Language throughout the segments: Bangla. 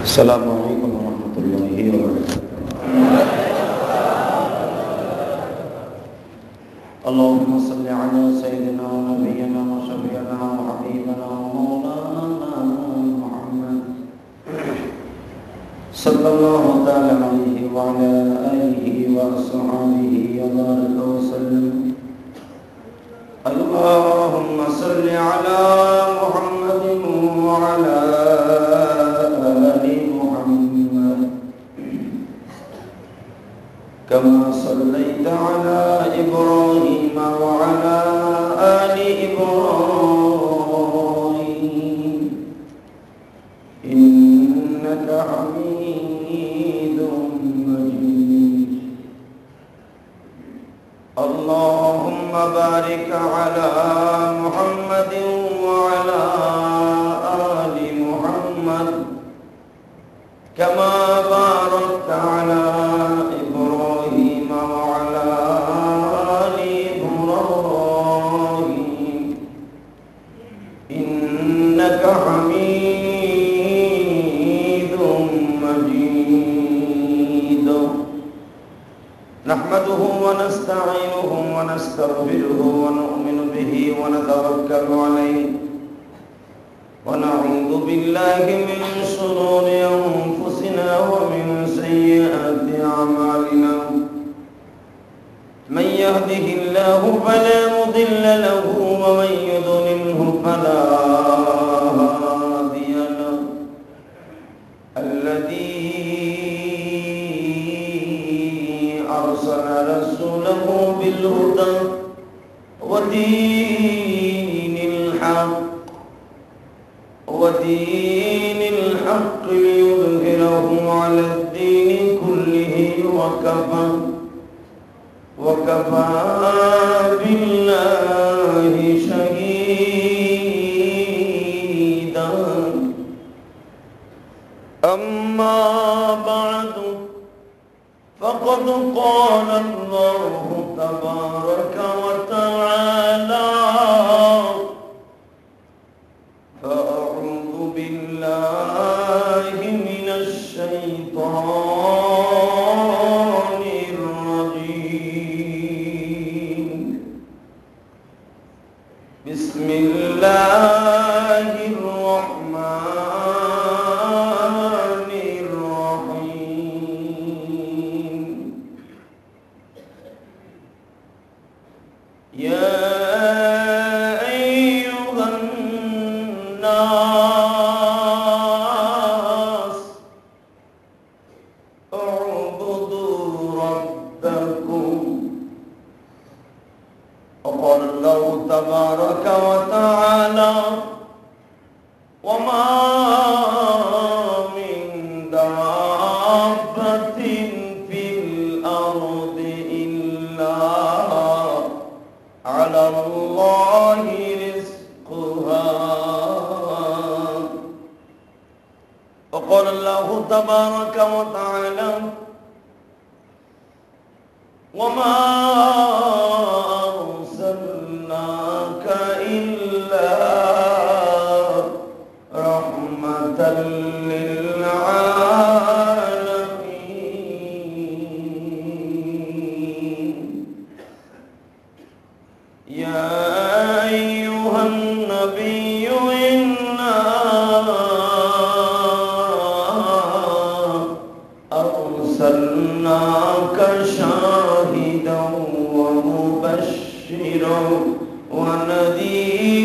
السلام عليكم ورحمة الله وبركاته. اللهم صل على سيدنا ونبينا وشفيعنا وحبيبنا ومولانا محمد صلى الله تعالى عليه وعلى آله وأصحابه وبارك وسلم. اللهم صل على محمد وعلى آل محمد كما صليت على إبراهيم وعلى آل إبراهيم إنك حميد مجيد. اللهم بارك على محمد وعلى آل محمد كما باركت على إبراهيم وعلى آل إبراهيم إنك حميد مجيد. نحمده ونستعينه ونستغفره ونؤمن به ونتوكل عليه ونعوذ بالله من شرور أنفسنا ومن سيئات أعمالنا. من يهده الله فلا مضل له ومن يضلله فلا هادي له. الذي أرسل رسوله بالهدى ودين الحق ليظهره على الدين كله وكفى بالله شهيدا. أما بعد فقد قال الله تبارك وتعالى: فأعوذ بالله من الشيطان الرجيم. بسم الله الرحمن الرحيم. يا أيها الناس اعبدوا ربكم. وقال الله تبارك وتعالى: وما من دابة في الأرض إلا على الله رزقها. وقال الله تبارك وتعالى: وما أرسلناك إلا رحمة للعالمين. يا أيها النبي إنا أرسلناك شاهدا ومبشرا ونذيرا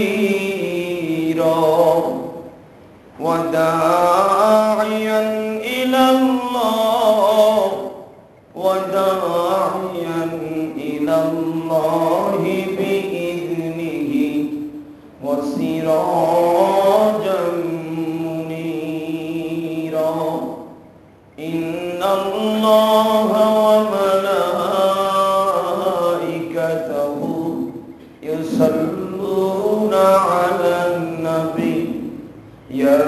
وداعيا إلى الله بإذنه وسراجا منيرا. إن الله وملائكته يصلون على النبي. يا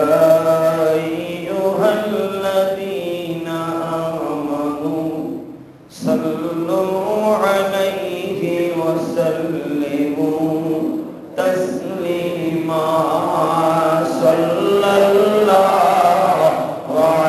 أيها الذين آمنوا صلوا عليه وسلموا تسليما. صلى الله عليه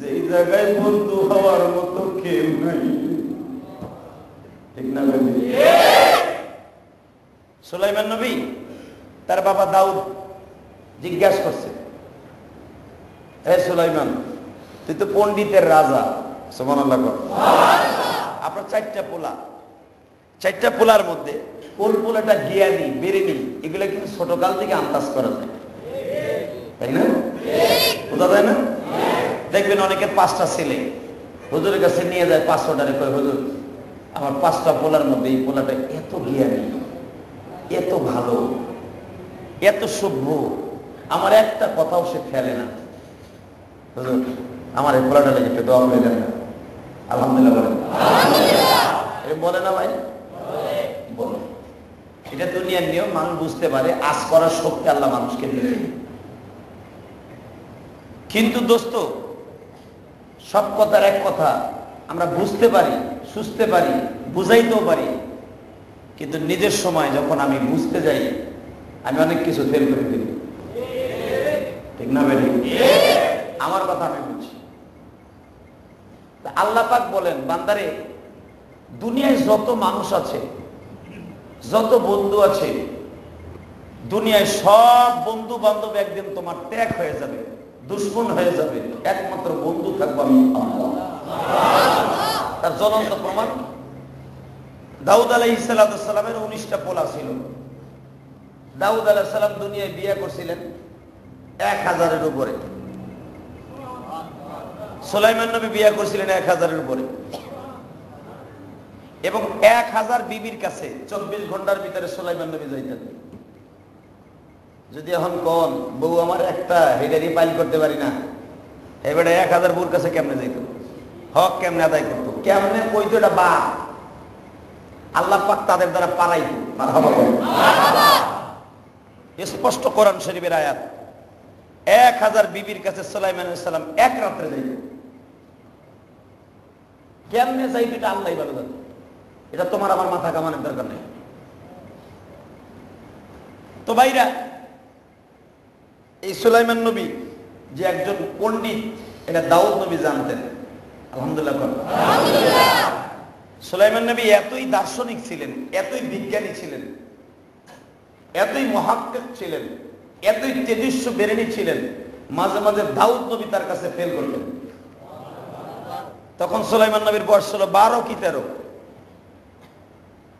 যে এই জায়গায় বন্ধু হওয়ার মতো কেউ নাই। ঠিক না ভাই? সুলাইমান নবী তার বাবা দাউদ জিজ্ঞাসা করছে, হে সুলাইমান, তুই তো পণ্ডিতের রাজা, সুবহানাল্লাহ। আপনার চারটা পোলার মধ্যে কোন পোলাটা জ্ঞানী বেরেনি, এগুলো কিন্তু ছোটকাল থেকে আন্দাজ করা যায়, তাই না? বোঝা যায় না? দেখবেন অনেকের 5টা ছেলে হুজুরের কাছে নিয়ে যায়, 500টারে কয়, হুজুর আমার 5টা পোলার মধ্যে এই পোলাটা এত জ্ঞানী, এত ভালো, এত সভ্য, আমার একটা কথাও সে ফেলে না, হুজুর আমার এই পোলাটা লেগে একটু দোয়া করে দেন না। আলহামদুলিল্লাহ বলেন, বলে না ভাই? বলে। এটা দুনিয়ার নিয়ম, মানুষ বুঝতে পারে, আজ করার শক্তি আল্লাহ মানুষকে দিয়েছে। কিন্তু দোস্ত, সব কথার এক কথা আমরা বুঝতে পারি, শুনতে পারি, বুঝাইতেও পারি, কিন্তু নিজের সময় যখন আমি বুঝতে যাই, আমি অনেক কিছু ফেল করে ফেলি। ঠিক না ভাই? আমার কথা আমি বুঝি। আল্লাহ পাক বলেন, বান্দারে, দুনিয়ায় যত মানুষ আছে, যত বন্ধু আছে, দুনিয়ায় সব বন্ধু বান্ধব একদিন তোমার ত্যাগ হয়ে যাবে, দুশ্মন হয়ে যাবে, একমাত্র বন্ধু থাকবো আমি আল্লাহ। তার জ্বলন্ত প্রমাণ, দাউদ আলাইহিস সালামের 19টা পোলা ছিল। দাউদ আলাইহিস সালাম দুনিয়ায় বিয়ে করছিলেন 1000-এর উপরে। সুলাইমান নবী বিয়ে করছিলেন 1000-এর উপরে, এবং 1000 বিবির কাছে 24 ঘন্টার ভিতরে সুলাইমান নবী যাইতেন। যদি এখন কোন বউ আমার একটা, হেডারি পাইল করতে পারি না, এবারে 1000 বউর কাছে কেমনে যাইত, হক কেমনে আদায় করতো, কেমনে কইতো, এটা বা আল্লাহ পাক তাদের দ্বারা পালাইতো। স্পষ্ট কোরআন শরীফের আয়াত, 1000 বিবির কাছে সুলাইমান আলাইহিস সালাম এক রাত্রে যাইত। কেমনে যাইতো এটা আল্লাহই ভালো জানে, এটা তোমার আমার মাথা কামানোর দরকার নেই। তো ভাইরা, এই সুলাইমান নবী যে একজন পণ্ডিত, এটা দাউদ নবী জানতেন। আলহামদুলিল্লাহ। সুলাইমান নবী এতই দার্শনিক ছিলেন, এতই বিজ্ঞানী ছিলেন, এতই মহাক্কিক ছিলেন, এতই তেজস্ব বেরেনি ছিলেন, মাঝে মাঝে দাউদ নবী তার কাছে ফেল করতেন। তখন সুলাইমান নবীর বয়স ছিল 12 কি 13।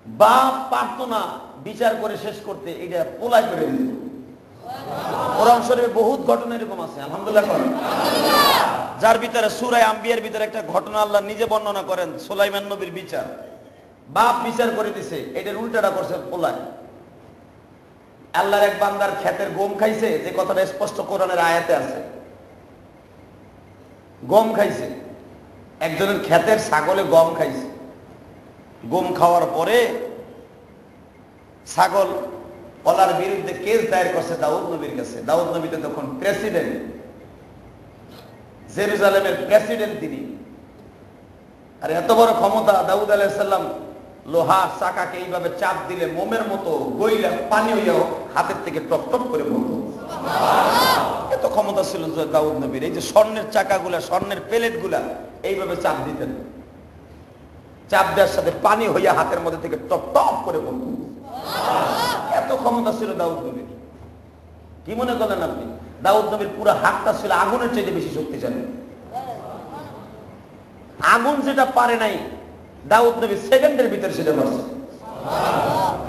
বাপ পারত না বিচার করে শেষ করতে, এটা পোলাই করে দিত। কোরআন শরীফে বহুত ঘটনা এরকম আছে, আলহামদুলিল্লাহ। যার ভিতরে সূরা আম্বিয়ার ভিতরে একটা ঘটনা আল্লাহ নিজে বর্ণনা করেন, সুলাইমান নবীর বিচার। বাপ বিচার করে দিছে, এটার উল্টাটা করছে পোলাই। আল্লাহর এক বান্দার ক্ষেতের গম খাইছে, যে কথাটা স্পষ্ট কোরআনের আয়াতে আছে। গম খাইছে, একজনের ক্ষেতের ছাগলে গম খাইছে। গম খাওয়ার পরে ছাগল ওলার বিরুদ্ধে কেস দায়ের করছে দাউদ নবীর কাছে। দাউদ নবী তো তখন প্রেসিডেন্ট, জেরুজালেমের প্রেসিডেন্ট তিনি। আর এত বড় ক্ষমতা, দাউদ আলাইহিস সালাম লোহার চাকাকে এইভাবে চাপ দিলে মোমের মতো গইলা পানি হইয়া হাতের থেকে টপ টপ করে পড়তো। এত ক্ষমতা ছিল দাউদ নবীর। এই যে স্বর্ণের চাকাগুলা, স্বর্ণের প্লেটগুলা এইভাবে চাপ দিতেন, চাপ দেওয়ার সাথে পানি হইয়া হাতের মধ্যে থেকে টপ টপ করে পড়তো। এত ক্ষমতা ছিল দাউদ নবীর। কি মনে করেন আপনি? দাউদ নবীর পুরো হাতটা ছিল আগুনের চাইতে বেশি শক্তিশালী। আগুন যেটা পারে নাই, দাউদ নবী সেকেন্ডের ভিতরে সেটা পারছে।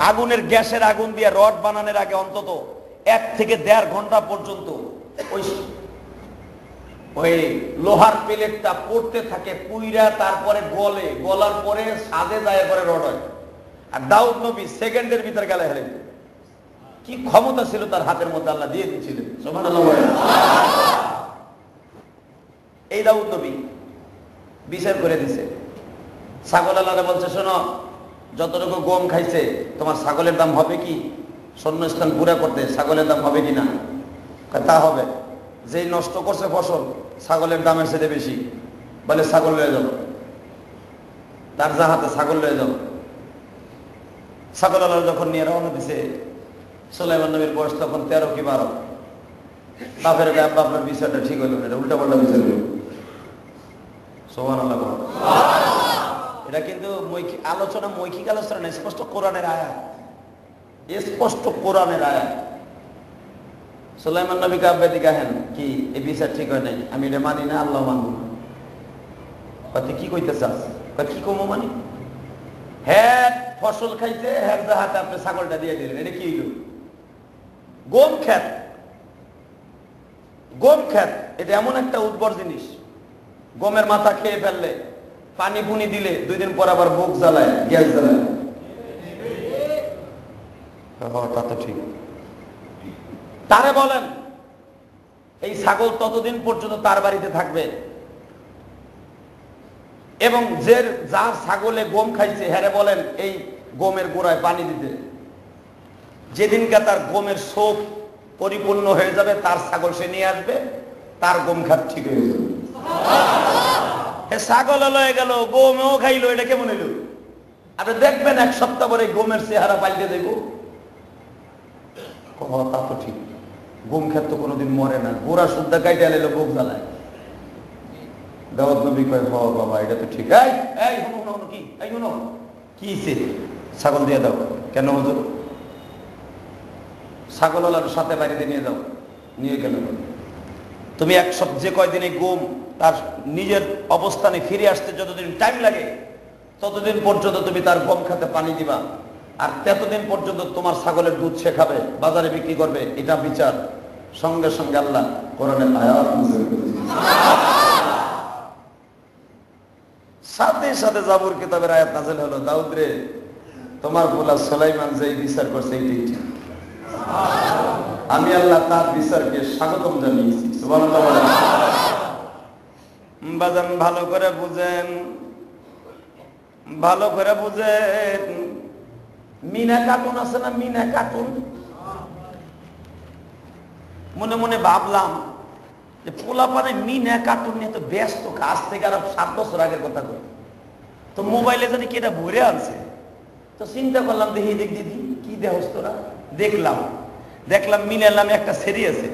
আগুনের গ্যাসের আগুন দিয়ে রড বানানোর আগে অন্তত 1 থেকে 1.5 ঘন্টা পর্যন্ত ওই লোহার প্লেটটা পড়তে থাকে, পুইরা তারপরে গলে, গলার পরে সাজে যায়, পরে রড হয়। আর দাউদ নবী সেকেন্ডের ভিতরে গেলে হেলে। কি ক্ষমতা ছিল তার হাতের মধ্যে, আল্লাহ দিয়ে দিয়েছিলেন। সুবহানাল্লাহ। এই দাউদ নবী বিচার করে দিছে। ছাগল আল্লাহরে বলছে, শোনো, যতটুকু গম খাইছে তোমার ছাগলের দাম হবে কি? শূন্যস্থান পুরা করতে ছাগলের দাম হবে কি না? তা হবে। যেই নষ্ট করছে ফসল, ছাগলের দামের সাথে বেশি, বলে ছাগল লয়ে যাবো, তার জাহাতে ছাগল লয়ে যাবো। ছাগল আল্লাহ যখন নিয়ে রওনা দিছে, সুলাইমান নবীর বয়স তখন 13 কি 12। বাপের আব্বা, আপনার বিচারটা ঠিক হইল না, এটা উল্টা পাল্টা বিচার হইল। সুবহানাল্লাহ। এটা কিন্তু মৌখিক আলোচনা না, স্পষ্ট কোরআনের আয়াত, স্পষ্ট কোরআনের আয়াত। সুলাইমান নবী কাব্যে গাহেন কি এই বিচার ঠিক হয় নাই, আমি এটা মানি না, আল্লাহ মানব না। তুই কি কইতে চাস? কি কমো মানি? হ্যাঁ ফসল খাইতে হ্যাঁ হাতে আপনি ছাগলটা দিয়ে দিলেন, এটা কি হইল? গম খেত। গম খেত এটা এমন একটা উর্বর জিনিস, গমের মাথা খেয়ে ফেললে পানি পুনি দিলে 2 দিন পর আবার বুক জ্বালায়, গ্যাস জ্বালায়। তা তো ঠিক। তারে বলেন এই ছাগল ততদিন পর্যন্ত তার বাড়িতে থাকবে, এবং যার ছাগলে গম খাইছে হ্যারে বলেন এই গমের গোড়ায় পানি দিতে। যেদিনকে তার গমের শোক পরিপূর্ণ হয়ে যাবে, তার ছাগল সে নিয়ে আসবে, তার গম খাত ঠিক হয়ে যাবে। ছাগল লয়ে গেল, গমেও খাইলো, এটা কেমন হইল? আপনি দেখবেন 1 সপ্তাহ পরে গমের চেহারা পাল্টে দেব। কথা তো ঠিক, গম খেত তো কোনোদিন মরে না, গোড়া শুদ্ধা কাইটে এলো বুক জ্বালায়। দাউদ নবী কয় হ বাবা এটা তো ঠিক। এই হুনো কি, এই হুনো কি হইছে? ছাগল দিয়ে দাও। কেন হুজুর? ছাগলওয়ালার সাথে বাড়িতে নিয়ে যাও। নিয়ে গেল। তুমি যে কয়দিন এই গম তার নিজের অবস্থানে ফিরে আসতে যতদিন টাইম লাগে, ততদিন পর্যন্ত তুমি তার গম খাতে পানি দিবা, আর ততদিন পর্যন্ত তোমার ছাগলের দুধ সে খাবে, বাজারে বিক্রি করবে। এটা বিচার। সঙ্গে সঙ্গে আল্লাহ কোরআনের আয়াত নাযিল করেছেন। সাথে সাথে জাবুর কিতাবের আয়াত নাযিল হলো, দাউদ রে তোমার পোলা সুলাইমান যেই বিচার করছে এইটাই ঠিক। আমি আল্লাহ তার বিচারকে স্বাগতম জানিয়েছি। সুবহানাল্লাহ। বাজান ভালো করে বুঝেন, ভালো করে বুঝেন। মিনা কার্টুন আছে না, মিনা কার্টুন? মনে মনে ভাবলাম যে পোলাপানে মিনা কার্টুন নিয়ে তো ব্যস্ত, কাজ থেকে আরো 7 বছর আগের কথা কই, তো মোবাইলে জানি কি এটা ভরে আনছে, তো চিন্তা করলাম দেখি দিদি কি দেহস তোরা। দেখলাম মিনার নামে একটা সেরি আছে,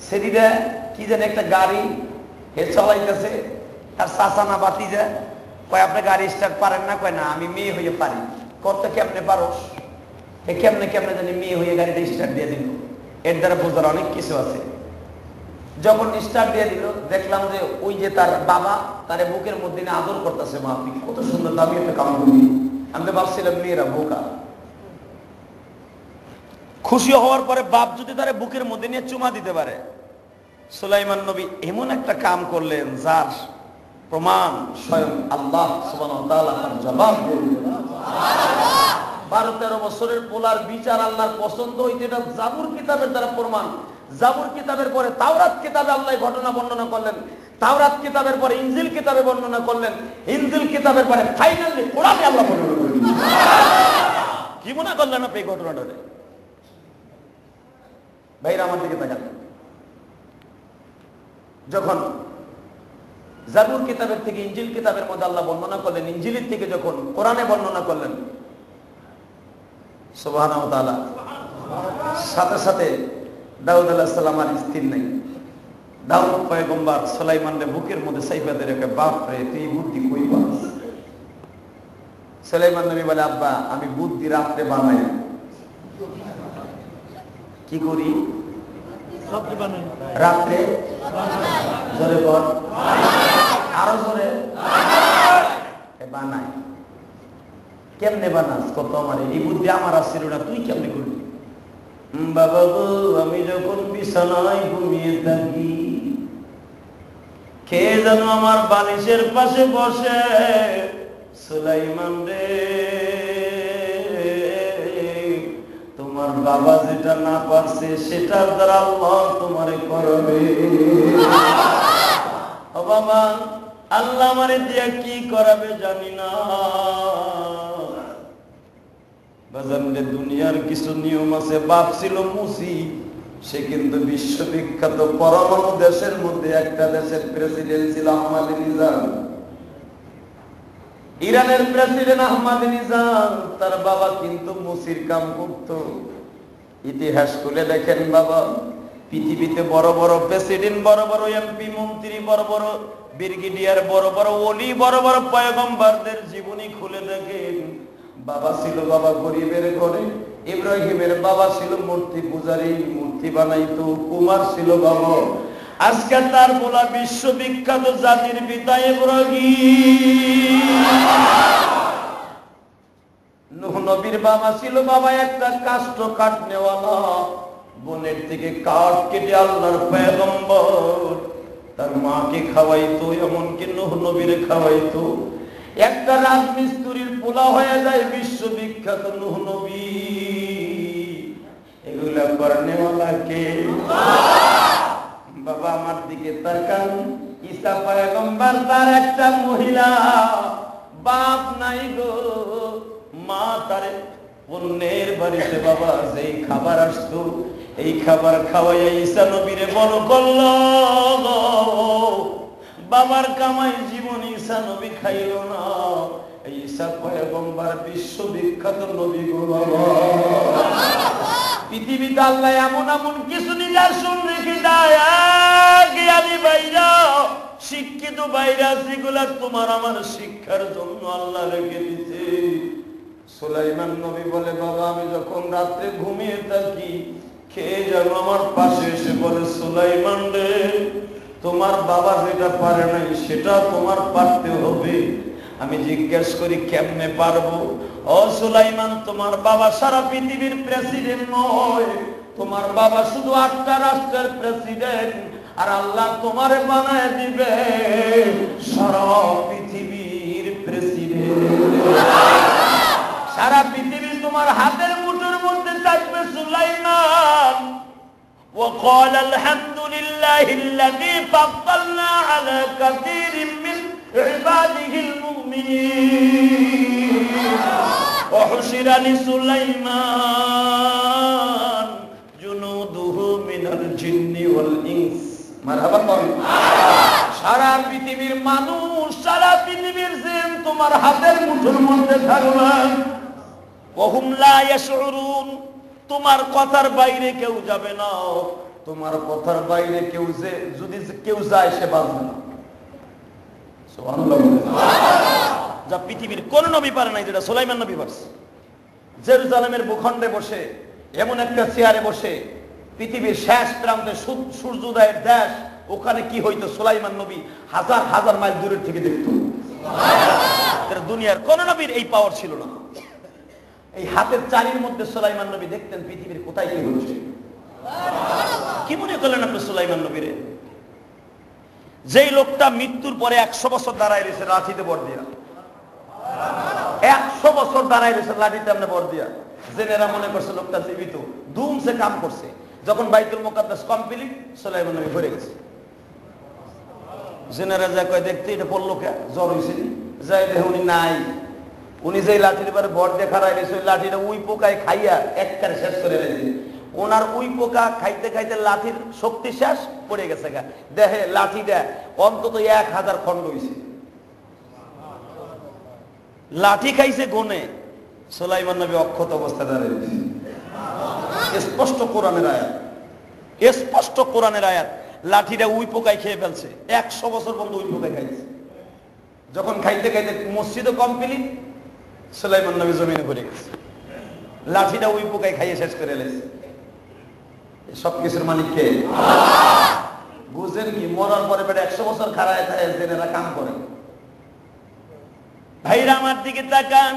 সেরিটা কি জানি একটা গাড়ি হে চলাইতেছে, তার চাচা বাতি যায়, কয় আপনি গাড়ি স্টার্ট পারেন না? কয় না আমি মেয়ে হয়ে পারি। করতে কেমনে পারস? কেমনে জানি মেয়ে হয়ে গাড়িটা স্টার্ট দিয়ে দিল। এর দ্বারা বোঝার অনেক কিছু আছে। যখন স্টার্ট দিয়ে দিল দেখলাম যে ওই যে তার বাবা তারে বুকের মধ্যে নিয়ে আদর করতেছে, মা আপনি কত সুন্দর দামি একটা কাম করি। আমি তো ভাবছিলাম মেয়েরা বোকা। খুশি হওয়ার পরে বাপ যদি তারে বুকের মধ্যে নিয়ে চুমা দিতে পারে, সুলাইমান নবী এমন একটা কাম করলেন যার প্রমাণ স্বয়ং আল্লাহ সুবহানাহু ওয়া তাআলা তার জবাব দিলেন। 12-13 বছরের পোলার বিচার আল্লাহর পছন্দ হইতে, এটা জাবুর কিতাবের দ্বারা প্রমাণ। জাবুর কিতাবের পরে তাওরাত কিতাবে আল্লাহ ঘটনা বর্ণনা করলেন, তাওরাত কিতাবের পরে ইনজিল কিতাবে বর্ণনা করলেন, ইনজিল কিতাবের পরে ফাইনালি কোরআনে আল্লাহ বর্ণনা করলেন। কি মনে করলেন আপনি এই ঘটনাটা? ভাইরা আমার দিকে তাকান। যখন জাবুর কিতাবের থেকে ইনজিল কিতাবের মধ্যে আল্লাহ বর্ণনা করলেন, ইনজিলের থেকে যখন কোরআনে বর্ণনা করলেন, সুবহানাহু ওয়া তাআলা সাথে সাথে দাউদ আলাইহিস সালাম আর স্থির নাই। দাউদ পয়গম্বর সুলাইমানের বুকের মধ্যে সাইফা দিয়ে রেখে, বাপ রে তুই বুদ্ধি কই পাস? সুলাইমান নবী বলে, আব্বা আমি বুদ্ধি রাত্রে বানাই। কি করি? রাত্রে জোরে বল, আরো জোরে বানাই। কেমনে বানাস? কত আমার এই বুদ্ধি আমার আসছিল না, তুই কেমনে করবি? বাবা গো আমি যখন বিছানায় ঘুমিয়ে থাকি, কে যেন আমার বালিশের পাশে বসে, সুলাইমান রে তোমার বাবা যেটা না পারছে সেটার দ্বারা আল্লাহ তোমারে করবে। ও বাবা আল্লাহ আমারে দিয়া কি করাবে জানি না। বাজারে দুনিয়ার কিছু নিয়ম আছে। বাপ ছিল মুসি, সে কিন্তু বিশ্ববিখ্যাত পরমাণু দেশের মধ্যে একটা দেশের প্রেসিডেন্ট ছিল আহমদিনিজাদ। ইরানের প্রেসিডেন্ট আহমদিনিজাদ, তার বাবা কিন্তু মুসির কাম করত। ইতিহাস খুলে দেখেন বাবা, পৃথিবীতে বড় বড় প্রেসিডেন্ট, বড় বড় এমপি মন্ত্রী, বড় বড় ব্রিগেডিয়ার বড় বড় ওলি বড় বড় পয়গম্বরদের জীবনী খুলে দেখেন। বাবা ছিল বাবা গরিবের ঘরে, ইব্রাহিমের বাবা ছিল মূর্তি পূজারী, মূর্তি বানাইতো। কুমার ছিল বাবা, আজকে তার বলা বিশ্ববিখ্যাত জাতির পিতা ইব্রাহিম। নূহ নবীর বাবা ছিল বাবা একটা কাষ্ঠ কাঠ নেওয়ালা, বনের থেকে কাঠ কেটে আল্লাহর পয়গম্বর তার মাকে খাওয়াইতো, এমনকি নূহ নবীরে খাওয়াইতো। একটা রাজমিস্ত্রির পোলা হয়ে যায় বিশ্ববিখ্যাত নূহ নবী। এগুলা করনেওয়ালা কে? বাবা আমার দিকে তাকান, ঈসা পয়গম্বর তার একটা মহিলা, বাপ নাই গো, মা তারে অন্যের বাড়িতে বাবা যেই খাবার আসতো এই খাবার খাওয়াইয়া ঈসা নবীরে বড় করল। বাবার কামাই জীবন ঈসা নবী খাইল না। এই ঈসা পয়গম্বর বিশ্ববিখ্যাত নবী গো বাবা। পৃথিবীতে আল্লাহ এমন এমন কিছু নিদর্শন রেখে দেয়, জ্ঞানী বাইরা, শিক্ষিত বাইরা, যেগুলা তোমার আমার শিক্ষার জন্য আল্লাহ রেখে দিতে। সুলাইমান নবী বলে, বাবা আমি যখন রাত্রে ঘুমিয়ে থাকি, খেয়ে যেন আমার পাশে এসে বলে, সুলাইমান রে, তোমার বাবা যেটা পারে নাই সেটা তোমার পারতে হবে। আমি জিজ্ঞেস করি কেমনে পারবো? ও সুলাইমান, তোমার বাবা সারা পৃথিবীর প্রেসিডেন্ট নয়, তোমার বাবা শুধু 8টা রাষ্ট্রের প্রেসিডেন্ট, আর আল্লাহ তোমারে বানায় দিবে সারা পৃথিবীর প্রেসিডেন্ট। সারা পৃথিবী তোমার হাতের মুঠোর মধ্যে থাকবে সুলাইমান। وقال الحمد لله الذي فضلنا على كثير من عباده المؤمنين وحشر لسليمان جنوده من الجن والإنس। মারহাবা বল। সারা পৃথিবীর মানুষ, সারা পৃথিবীর জিন তোমার হাতের মুঠোর মধ্যে থাকবে। ওহুম লা ইয়াশউরুন, তোমার কথার বাইরে কেউ যাবে না। তোমার কথার বাইরে কেউ যদি কেউ যায় সে বাঁচবে না। সুবহানাল্লাহ। যা পৃথিবীর কোন নবী পারে নাই যেটা সুলাইমান নবী পারছে। জেরুজালেমের ভূখণ্ডে বসে, এমন একটা চেয়ারে বসে, পৃথিবীর শেষ প্রান্তে সূর্যোদয়ের দেশ, ওখানে কি হইতো সুলাইমান নবী হাজার হাজার মাইল দূরের থেকে দেখতো। দুনিয়ার কোন নবীর এই পাওয়ার ছিল না। এই হাতের চারির মধ্যে সুলাইমান নবী দেখতেন পৃথিবীর কোথায় কি হচ্ছে। কি মনে করলেন আপনি সুলাইমান নবীরে? যেই লোকটা মৃত্যুর পরে 100 বছর দাঁড়ায় রয়েছে লাঠিতে বর দিয়া, 100 বছর দাঁড়ায় রয়েছে লাঠিতে আপনি বর দিয়া, জেনেরা মনে করছে লোকটা জীবিত, ধুমসে কাম করছে। যখন বাইতুল মুকাদ্দাস কমপ্লিট, সুলাইমান নবী ঘুরে গেছে। জেনেরা যা কয় দেখতে এটা পড়লো কে, জ্বর হয়েছে, যাই দেখে উনি নাই। উনি যে লাঠির পরে বর দেখা রয়েছে, ওই লাঠিটা উই পোকায় খাইয়া একবারে শেষ করে রয়েছে। ওনার উই পোকা খাইতে খাইতে লাঠির শক্তি শেষ, পড়ে গেছে গা। দেখে লাঠিটা অন্তত 1000 খন্ড হয়েছে। লাঠি খাইছে গনে, সুলাইমান নবী অক্ষত অবস্থায় দাঁড়িয়েছে। স্পষ্ট কোরআনের আয়াত, স্পষ্ট কোরআনের আয়াত। লাঠিটা উই পোকায় খেয়ে ফেলছে, 100 বছর পর্যন্ত উই পোকায় খাইছে। যখন খাইতে খাইতে মসজিদও কমপ্লিট, সুলাইমান নবী জমিনে পড়ে গেছে। লাঠিটা উই পোকায় খাইয়ে শেষ করে এলেছে। সবকিছুর মালিক কে? বুঝেন কি? মরার পরে বেটা 100 বছর খাড়ায় থাকে, জেনেরা কাম করে। ভাইরা আমার দিকে তাকান,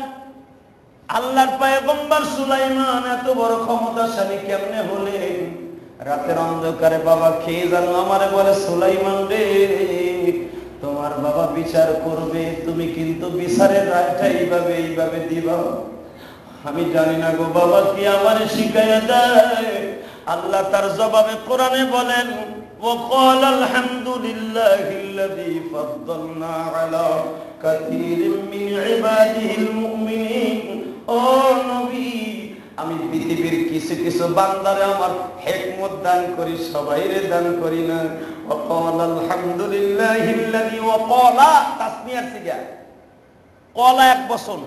আল্লাহর পয়গম্বর সুলাইমান এত বড় ক্ষমতাশালী কেমনে হলেন? রাতের অন্ধকারে বাবা খেয়ে জানো আমারে বলে, সুলাইমান রে, তোমার বাবা বিচার করবে, তুমি কিন্তু বিচারের রায়টা এইভাবে দিবা। আমি জানি না গো বাবা, কি আমারে শিখাইয়া দেয়। আল্লাহ তার জবাবে কোরআনে বলেন, وقال الحمد لله الذي فضلنا على كثير من عباده المؤمنين। ও নবী, আমি পৃথিবীর কিছু কিছু বান্দারে আমার হিকমত দান করি, সবাইরে দান করি না। وقال الحمد لله الذي وقال তাসনিয়ার সিগা, قال এক বচন,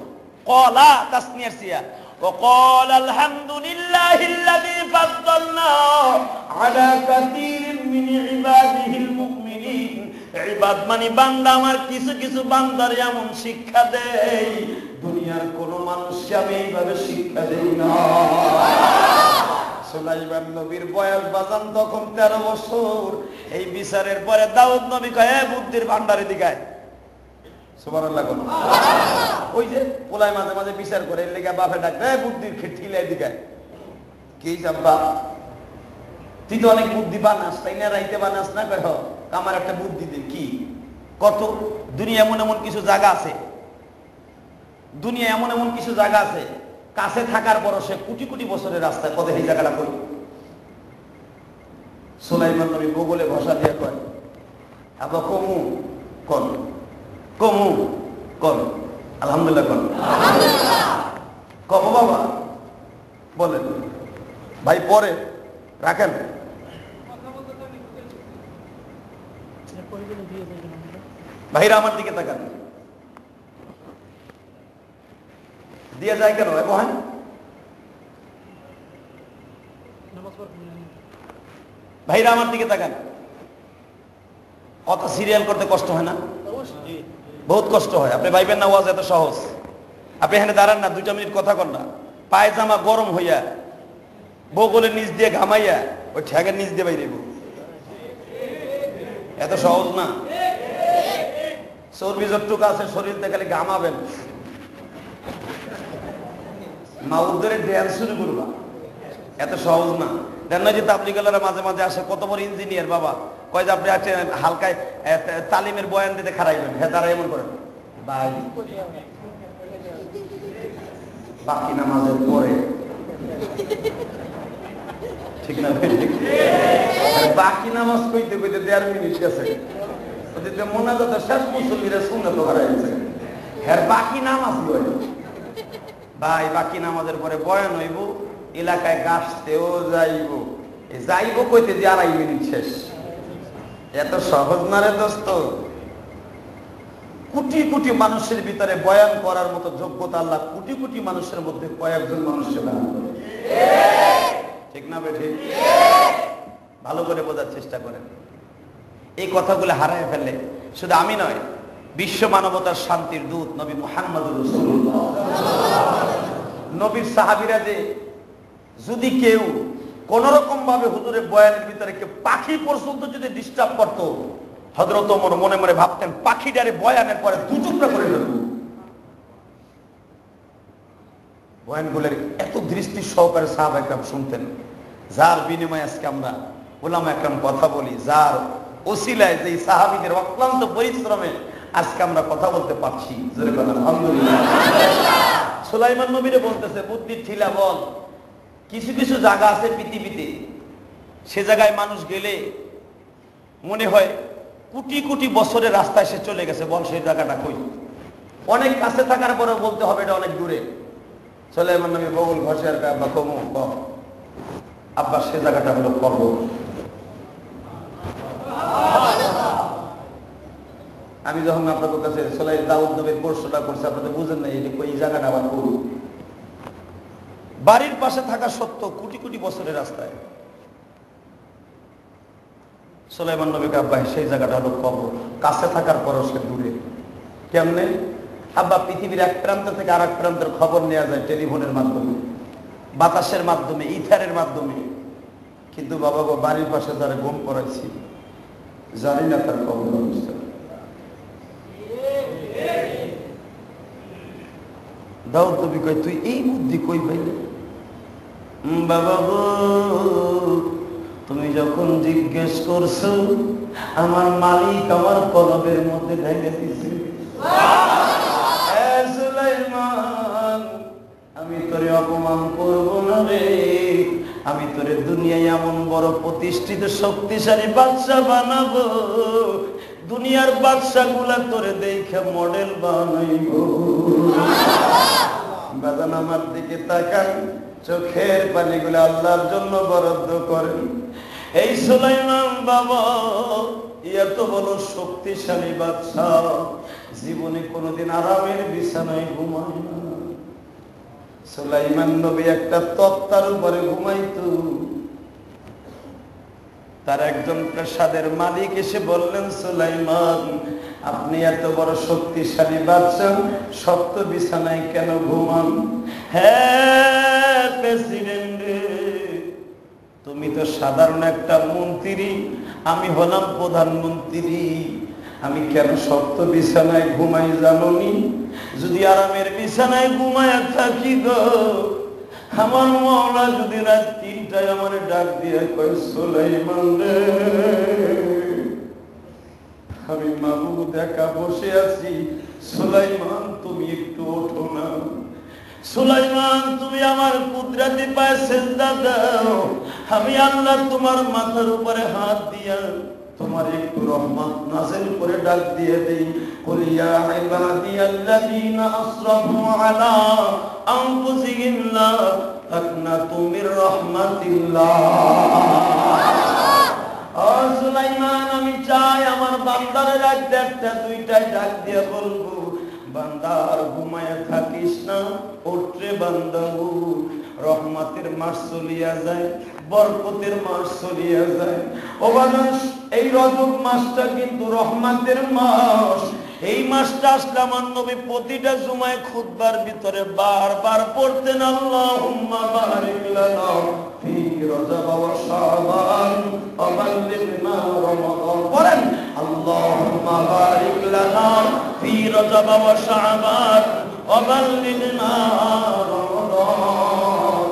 قال তাসনিয়ার সিগা। وقال الحمد لله الذي فضلنا على كثير من عباده المؤمنين। ইবাদ মানে বান্দা আমার কিছু কিছু বান্দার এমন শিক্ষা দেই দুনিয়ার কোন মানুষকে আমি এইভাবে শিক্ষা দেই না। সুলাইমান নবীর বয়স বাজান তখন 13 বছর। এই বিচারের পরে দাউদ নবী কয় বুদ্ধির ভান্ডারে দিগায় সুবহানাল্লাহ। ওই যে পোলায় মাঝে মাঝে বিচার করে এর লেগে বাপে ডাক বুদ্ধির খিলে দিগায় কি জাব্বা তুই তো অনেক বুদ্ধি বানাস তাই না, রাইতে বানাস না, কয় আমার একটা বুদ্ধি দে। কি কত দুনিয়া এমন এমন কিছু জায়গা আছে, দুনিয়া এমন এমন কিছু জায়গা আছে কাছে থাকার পর সে কোটি কোটি বছরের রাস্তায় কত এই জায়গাটা করি। সুলাইমান নবী বগলে ভাষা দিয়ে কয় আবার কমু কর কমু কর আলহামদুলিল্লাহ কর কব বাবা বলেন ভাই পরে রাখেন। ভাইরা আমার দিকে তাকান, দিয়ে যায় কেন বহেন? ভাইরা আমার দিকে তাকান, কথা সিরিয়াল করতে কষ্ট হয় না? বহুত কষ্ট হয়। আপনি ভাইবেন না ওয়াজ এত সহজ। আপনি এখানে দাঁড়ান না, 2 মিনিট কথা কন না, পায়জামা গরম হইয়া বগলের নিচ দিয়ে ঘামাইয়া ওই ঠ্যাগের নিচ দিয়ে বাইরে এত সহজ না। চর্বি যতটুকু আছে শরীর দেখালে ঘামাবেন, মাউদ্দের ড্যান্স শুরু করবা, এত সহজ না। দেন না যে তাবলিগালারা মাঝে মাঝে আসে, কত বড় ইঞ্জিনিয়ার বাবা, কয় যে আপনি আছে হালকায় তালিমের বয়ান দিতে খারাইবেন, হ্যাঁ তারা এমন করেন ভাই বাকি নামাজের পরে ঠিক না? বাকি নামাজ কইতে কইতে 1.5 মিনিট গেছে, মোনাজাত শেষ মুসল্লিরা সুন্নাত হারাইছে, হ্যাঁ বাকি নামাজ লয় ভাই। বাকি নামাজের পরে বয়ান হইব, এলাকায় গাছতেও যাইব, যাইব কইতে যে 2.5 মিনিট শেষ। এত সহজ না রে দোস্ত। কোটি কোটি মানুষের ভিতরে বয়ান করার মতো যোগ্যতা আল্লাহ কোটি কোটি মানুষের মধ্যে কয়েকজন মানুষকে দান করে, ঠিক না বেঠে? ভালো করে বোঝার চেষ্টা করেন। এই কথাগুলো হারায় ফেলে শুধু আমি নয়, বিশ্ব মানবতার শান্তির দূত নবী মুহাম্মদুর রাসূলুল্লাহ, নবীর সাহাবীরা যে যদি কেউ কোন রকম ভাবে হুজুরের বয়ানের ভিতরে কেউ পাখি পর্যন্ত যদি ডিস্টার্ব করতো, হযরত ওমর মনে মনে ভাবতেন পাখিটারে বয়ানের পরে 2 টুকরা করে দেব। বয়ানগুলোর এত দৃষ্টি সহকারে সাহাবা একরাম শুনতেন, যার বিনিময়ে আজকে আমরা উলামা একরাম কথা বলি, যার ওসিলায় যে সাহাবীদের অক্লান্ত পরিশ্রমে আজকে আমরা কথা বলতে পারছি। জোরে বলেন আলহামদুলিল্লাহ। সুলাইমান নবীরে বলতেছে বুদ্ধির ঠিলা বল, কিছু কিছু জায়গা আছে পৃথিবীতে, সে জায়গায় মানুষ গেলে মনে হয় কোটি কোটি বছরের রাস্তায় সে চলে গেছে, বল সেই জায়গাটা কই? অনেক কাছে থাকার পরেও বলতে হবে এটা অনেক দূরে। সুলাইমান নবী বগল ঘষে আর আব্বা কমু আব্বা সে জায়গাটা হলো কবর। আমি যখন আপনাদের কাছে দাউদ নবীর প্রশ্নটা করছি, আপনাদের বুঝেন না এই জায়গাটা আবার করু। বাড়ির পাশে থাকা সত্য কোটি কোটি বছরের রাস্তায় সুলাইমান নবীকে আব্বা সেই জায়গাটা হলো কবর, কাছে থাকার পরও সে দূরে। কেমনে? আব্বা পৃথিবীর এক প্রান্ত থেকে আর এক প্রান্তের খবর নেওয়া যায় টেলিফোনের মাধ্যমে, বাতাসের মাধ্যমে, ইথারের মাধ্যমে, কিন্তু বাবা গো বাড়ির পাশে যারা ঘুম পড়াইছি জানি না তার কবর অবস্থা। দাউদ নবী কয় তুই এই বুদ্ধি কই পাইলি? বাবা গো তুমি যখন জিজ্ঞেস করছো আমার মালিক আমার কলবের মধ্যে ঢেলে দিছে। সুলাইমান আমি তোরে অপমান করব না রে, আমি তোরে দুনিয়ায় এমন বড় প্রতিষ্ঠিত শক্তিশালী বাদশা বানাবো, দুনিয়ার বাদশা গুলা তোরে দেখে মডেল বানাইবো। বাজান আমার দিকে তাকান, চোখের পানিগুলো আল্লাহর জন্য বরাদ্দ করেন। এই সুলাইমান বাবা এত বড় শক্তিশালী বাদশা জীবনে কোনোদিন আরামের বিছানায় ঘুমায় না। সুলাইমান নবী একটা তক্তার উপরে ঘুমাইতো, তার একজন প্রাসাদের মালিক এসে বললেন, সুলাইমান, আপনি এত বড় শক্তিশালী বাদশা, শক্ত বিছানায় কেন ঘুমান? হ্যাঁ প্রেসিডেন্ট, তুমি তো সাধারণ একটা মন্ত্রী, আমি হলাম প্রধানমন্ত্রী। আমি কেন শক্ত বিছানায় ঘুমাই জানোনি? যদি আরামের বিছানায় ঘুমায় থাকি গো, আমার মাওলা যদি রাত 3টায় আমার ডাক দিয়ে কয়, সুলাইমান রে, আমি মাহবুব একা বসে আছি, সুলাইমান তুমি একটু ওঠো না, সুলাইমান তুমি আমার কুদরতি পায়ে সিজদা দাও, আমি আল্লাহ তোমার মাথার উপরে হাত দিয়া তোমার একটু রহমত নাযিল করে ডাক দিয়ে দেই। কুল ইয়া ইবাদিয়াল্লাযীনা আসরাফু আলা আনফুসিহিম লা তাকনাতু মির রাহমাতিল্লাহ। ও সুলাইমান, আমি চাই আমার বান্দারে রাত 1টা 2টায় ডাক দিয়ে বলবো, বান্দার ঘুমায় থাকিস না, ওঠরে বান্দা, রহমতের মাস চলিয়া যায়, বরকতের মাস চলিয়া যায়। ও মানুষ, এই রজব মাসটা কিন্তু রহমতের মাস। এই মাসটা আসলে আমার নবী প্রতিটা জুমায় খুতবার ভিতরে বারবার পড়তেন, আল্লাহুম্মা বারিক লানা ফি রজব ওয়া শাবান ওয়া বাল্লিগনা রমাদান। পড়েন, আল্লাহুম্মা বারিক লানা ফি রজব ওয়া শাবান ওয়া বাল্লিগনা রমাদান।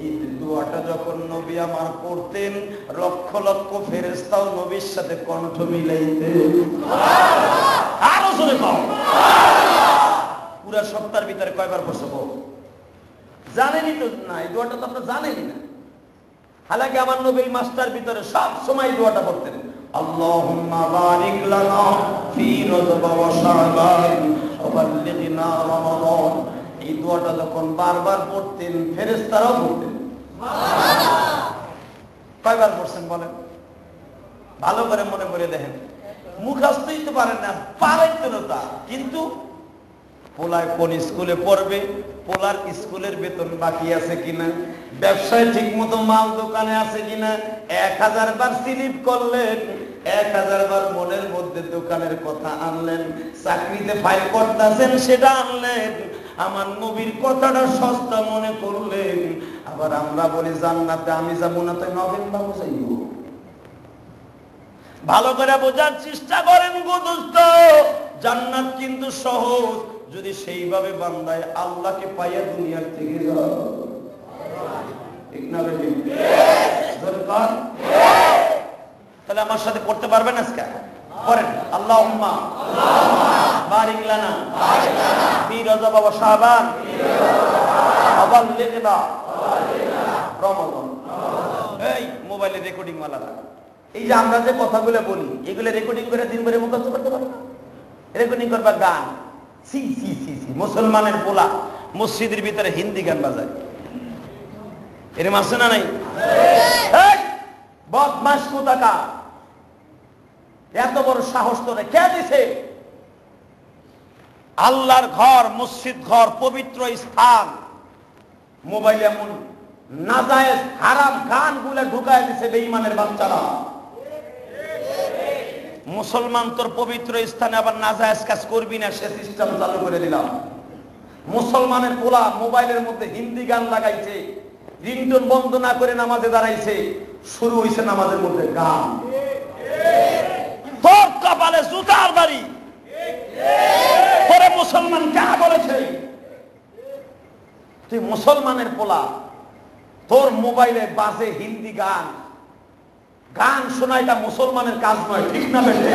এই দোয়াটা যখন নবী আমার পড়তেন, লক্ষ লক্ষ ফেরেশতাও নবীর সাথে কণ্ঠ মিলাইতেন। আরো জোরে কও। পুরা সপ্তাহের ভিতরে কয়বার পড়ছো? জানেনই তো না, এই দোয়াটা তো আপনারা জানেনই না। হালাকি আমার নবী এই মাসটার ভিতরে সব সময় দোয়াটা পড়তেন, আল্লাহুম্মা বারিক লানা ফি রজব ওয়া শাবান ওয়া বাল্লিগনা রমাদান। এই দোয়াটা যখন বারবার পড়তেন, ফেরেশতারাও পড়তেন। কয়বার পড়ছেন বলেন? ভালো করে মনে করে দেখেন। মুখস্থই তো পারেন না, পারেন তো না, কিন্তু পোলায় কোন স্কুলে পড়বে, পোলার স্কুলের বেতন বাকি আছে কিনা, ব্যবসায় ঠিক মতো মাল দোকানে আছে কিনা, 1000 বার স্লিপ করলেন, 1000 বার মনের মধ্যে দোকানের কথা আনলেন, চাকরিতে ফাইল করতেছেন সেটা আনলেন, আমার নবীর কথাটা সস্তা মনে করলেন। আবার আমরা বলি জান্নাতে আমি যাবো না, তাই নবীন বাবু যাইব। ভালো করে বোঝার চেষ্টা করেন গো দোস্ত, জান্নাত কিন্তু সহজ যদি সেইভাবে বান্দায় আল্লাহকে পাইয়া দুনিয়ার থেকে যাও। ঠিক না বেটি? তাহলে আমার সাথে পড়তে পারবেন আজকে? পড়েন, আল্লাহুম্মা বারিক লানা ফি রজব ওয়া শাবান ওয়া বাল্লিগনা রমাদান। এই মোবাইলে রেকর্ডিং মালারা, এই যে আমরা যে কথাগুলো বলি, এগুলো রেকর্ডিং করে দিন ভরে মুখস্থ করতে পারবে না। রেকর্ডিং করবা গান, সি সি সি সি, মুসলমানের পোলা মসজিদের ভিতরে হিন্দি গান বাজায়, এর মাসে না নাই? বদমাশ কোথাকার, এত বড় সাহস তোরে কে দিছে? আল্লাহর ঘর, মসজিদ ঘর, পবিত্র স্থান, মোবাইল এমন নাজায়েজ হারাম গান গুলা ঢুকায় দিছে বেঈমানের বাচ্চারা। মুসলমান তোর পবিত্র স্থানে আবার নাজায়েজ কাজ করবি না, সে সিস্টেম চালু করে দিলাম। মুসলমানের পোলা মোবাইলের মধ্যে হিন্দি গান লাগাইছে, রিংটোন বন্ধ না করে নামাজে দাঁড়াইছে, শুরু হইছে নামাজের মধ্যে গান। তোর কপালে জুতার বাড়ি, পরে মুসলমান কারা বলেছে? তুই মুসলমানের পোলা, তোর মোবাইলে বাজে হিন্দি গান, গান শোনা এটা মুসলমানের কাজ নয়, ঠিক না বেটে?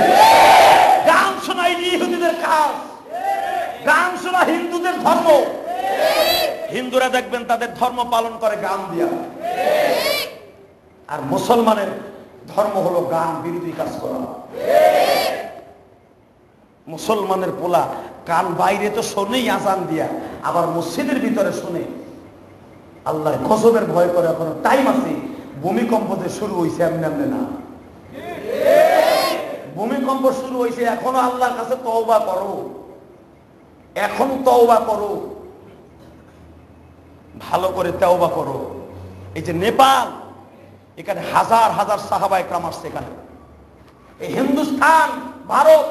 গান শোনা ইহুদিদের কাজ, গান শোনা হিন্দুদের ধর্ম। হিন্দুরা দেখবেন তাদের ধর্ম পালন করে গান দিয়া, আর মুসলমানের ধর্ম হলো গান বিরোধী কাজ করা। মুসলমানের পোলা কান বাইরে তো শোনেই আজান দিয়া, আবার মসজিদের ভিতরে শুনে আল্লাহ গজবের ভয় করে। এখনো টাইম আছে, ভূমিকম্প যে শুরু হয়েছে এমনি এমনি না, ভূমিকম্প শুরু হয়েছে, এখনো আল্লাহর কাছে তওবা করো, এখন তওবা করো, ভালো করে তওবা করো। এই যে নেপাল, এখানে হাজার হাজার সাহাবা একরাম আসছে। এখানে এই হিন্দুস্তান, ভারত,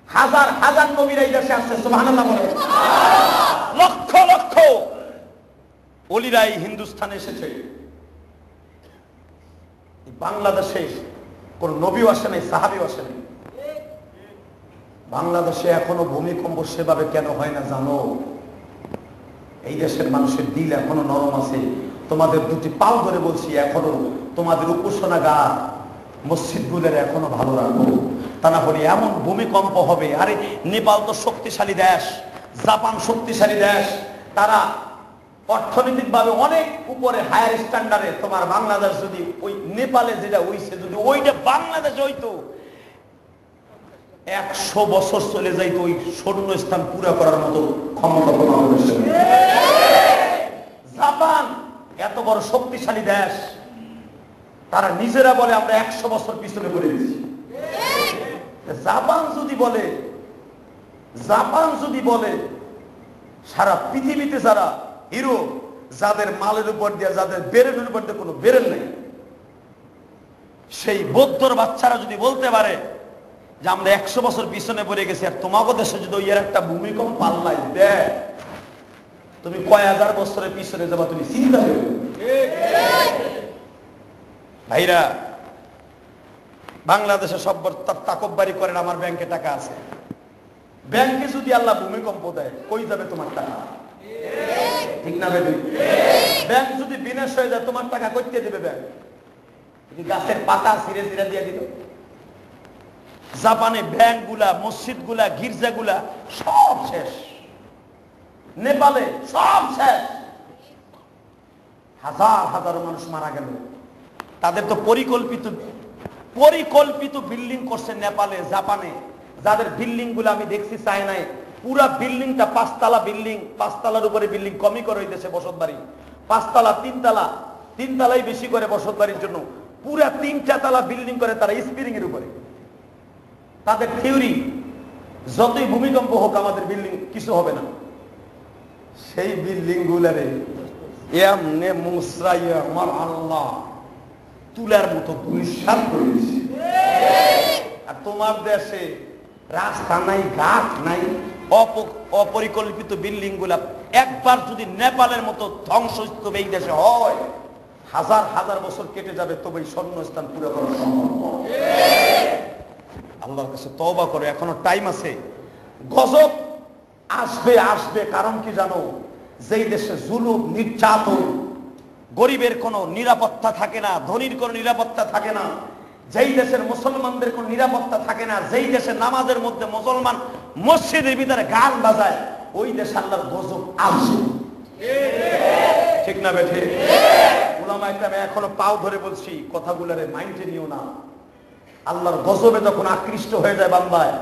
হাজার হাজার নবীরা এই দেশে আসছে। সুবহানাল্লাহ বলে। লক্ষ লক্ষ ওলিরা এই হিন্দুস্তানে এসেছে। বাংলাদেশে কোন নবীও আসে নাই, সাহাবীও আসে নাই। বাংলাদেশে এখনো ভূমিকম্প সেভাবে কেন হয় না জানো? এই দেশের মানুষের দিল এখনো নরম আছে। তোমাদের দুটি পাল ধরে বলছি, এখনো তোমাদের উপাসনাগার মসজিদগুলোর এখনো ভালো রাখো, তা না হলে এমন ভূমিকম্প হবে। আরে নেপাল তো শক্তিশালী দেশ, জাপান শক্তিশালী দেশ, তারা অর্থনৈতিকভাবে অনেক উপরে, হায়ার স্ট্যান্ডার্ডে। তোমার বাংলাদেশ যদি ওই নেপালে যেটা হইছে, যদি ওইটা বাংলাদেশে হইতো, 100 বছর চলে যাইতো ওই শূন্য স্থান পুরো করার মতো ক্ষমতা বাংলাদেশে। জাপান এত বড় শক্তিশালী দেশ, তারা নিজেরা বলে আমরা 100 বছর পিছনে পড়ে গেছি। জাপান যদি বলে সারা পৃথিবীতে যারা হিরো, যাদের মালের উপর দিয়ে, যাদের বেরেনের উপর দিয়ে কোনো বেরেন নেই, সেই বৌদ্ধর বাচ্চারা যদি বলতে পারে যে আমরা 100 বছর পিছনে পড়ে গেছি, আর তোমাকে দেশে যদি ওই একটা ভূমিকম্প পাল্লাই দেয়, তুমি কয় হাজার বছরের পিছনে যাবা, তুমি চিন্তা করো। ভাইরা, বাংলাদেশে সব তাকব্বারি করেন আমার ব্যাংকে টাকা আছে। ব্যাংকে যদি আল্লাহ ভূমিকম্প দেয়, কই যাবে তোমার টাকা? ঠিক না বেবি? ব্যাংক যদি বিনাশ হয়ে যায়, তোমার টাকা কইতে দেবে ব্যাংক? গাছের পাতা ছিঁড়ে ছিঁড়ে দিয়ে দিল। জাপানে ব্যাংকগুলা, মসজিদগুলা, গির্জাগুলা সব শেষ। নেপালে সব শেষ। হাজার হাজার মানুষ মারা গেল। তাদের তো পরিকল্পিত বিল্ডিং করছে নেপালে, জাপানে। যাদের বিল্ডিং গুলো আমি দেখছি চায়নায়, পুরা বিল্ডিংটা 5 তলা বিল্ডিং, 5 তলার উপরে বিল্ডিং কমই করে হইতেছে বসত বাড়ি। 5 তলা, 3 তলা, 3 তলাই বেশি করে বসত বাড়ির জন্য। পুরা 3টা তলা বিল্ডিং করে তারা স্প্রিং এর উপরে। তাদের থিওরি, যতই ভূমিকম্প হোক আমাদের বিল্ডিং কিছু হবে না। সেই বিল্ডিং গুলারে এমনে মুসরাইয়া আমার আল্লাহ তুলার মতো পরিষ্কার করে দিয়েছে। আর তোমার দেশে রাস্তা নাই, ঘাট নাই, অপরিকল্পিত বিল্ডিং গুলা একবার যদি নেপালের মতো ধ্বংসস্তূপ এই দেশে হয়, হাজার হাজার বছর কেটে যাবে, তবে স্বর্ণস্থান পুরো করা সম্ভব। আল্লাহর কাছে তওবা করো, এখনো টাইম আছে। গজব আসবে। কারণ কি জানো? যেই দেশে জুলুম, নির্যাতন, গরিবের কোনো নিরাপত্তা থাকে না, ধনীর কোনো নিরাপত্তা থাকে না, যেই দেশের মুসলমানদের কোনো নিরাপত্তা থাকে না, যেই দেশে নামাজের মধ্যে মুসলমান মসজিদের ভিতরে গান বাজায়, ওই দেশে আল্লাহর গজব আসে। ঠিক না বেঠে? উলামা ইকরাম এখনো পাও ধরে বলছি, কথাগুলোরে মাইন্ডে নিও না। আল্লাহর গজবে যখন আকৃষ্ট হয়ে যায় বান্দায়,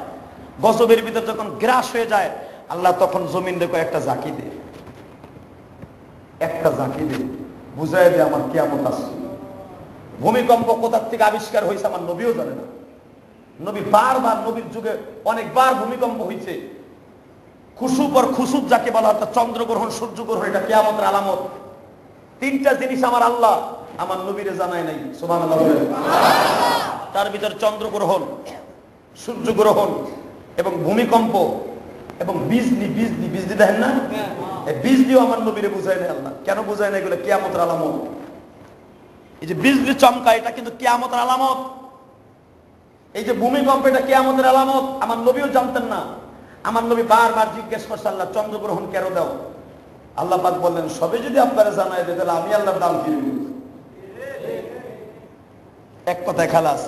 গজবের ভিতর যখন গ্রাস হয়ে যায়, আল্লাহ তখন জমিন দেখো একটা জাকি দে, বুঝাই দে আমার কিয়ামত আসছে। ভূমিকম্প কোথার থেকে আবিষ্কার হয়েছে আমার নবীও জানে না। নবী বারবার, নবীর যুগে অনেকবার ভূমিকম্প হয়েছে। খুসুফ আর খুসুফ যাকে বলা হয়, চন্দ্রগ্রহণ, সূর্যগ্রহণ, এটা কিয়ামতের আলামত। 3টা জিনিস আমার আল্লাহ আমার নবীরে জানায় নাই। সুবহানাল্লাহ বলেন। তার ভিতর চন্দ্রগ্রহণ, সূর্যগ্রহণ এবং ভূমিকম্প এবং বিজলি দেখেন না? এই বিজলিও আমার নবীরে বুঝায় নাই আল্লাহ। কেন বুঝায় না? এগুলো কিয়ামতের আলামত। এই যে বিজলি চমকায়, এটা কিন্তু কিয়ামতের আলামত। এই যে ভূমিকম্প, এটা কিয়ামতের আলামত। আমার নবীও জানতেন না। আমার নবী বারবার জিজ্ঞেস করছে, আল্লাহ চন্দ্রগ্রহণ কেন দাও? আল্লাহ পাক বললেন, সবে যদি আপনারা জানাই দেয়, তাহলে আমি আল্লাহর দাম কি দেব? এক কথায় খালাস।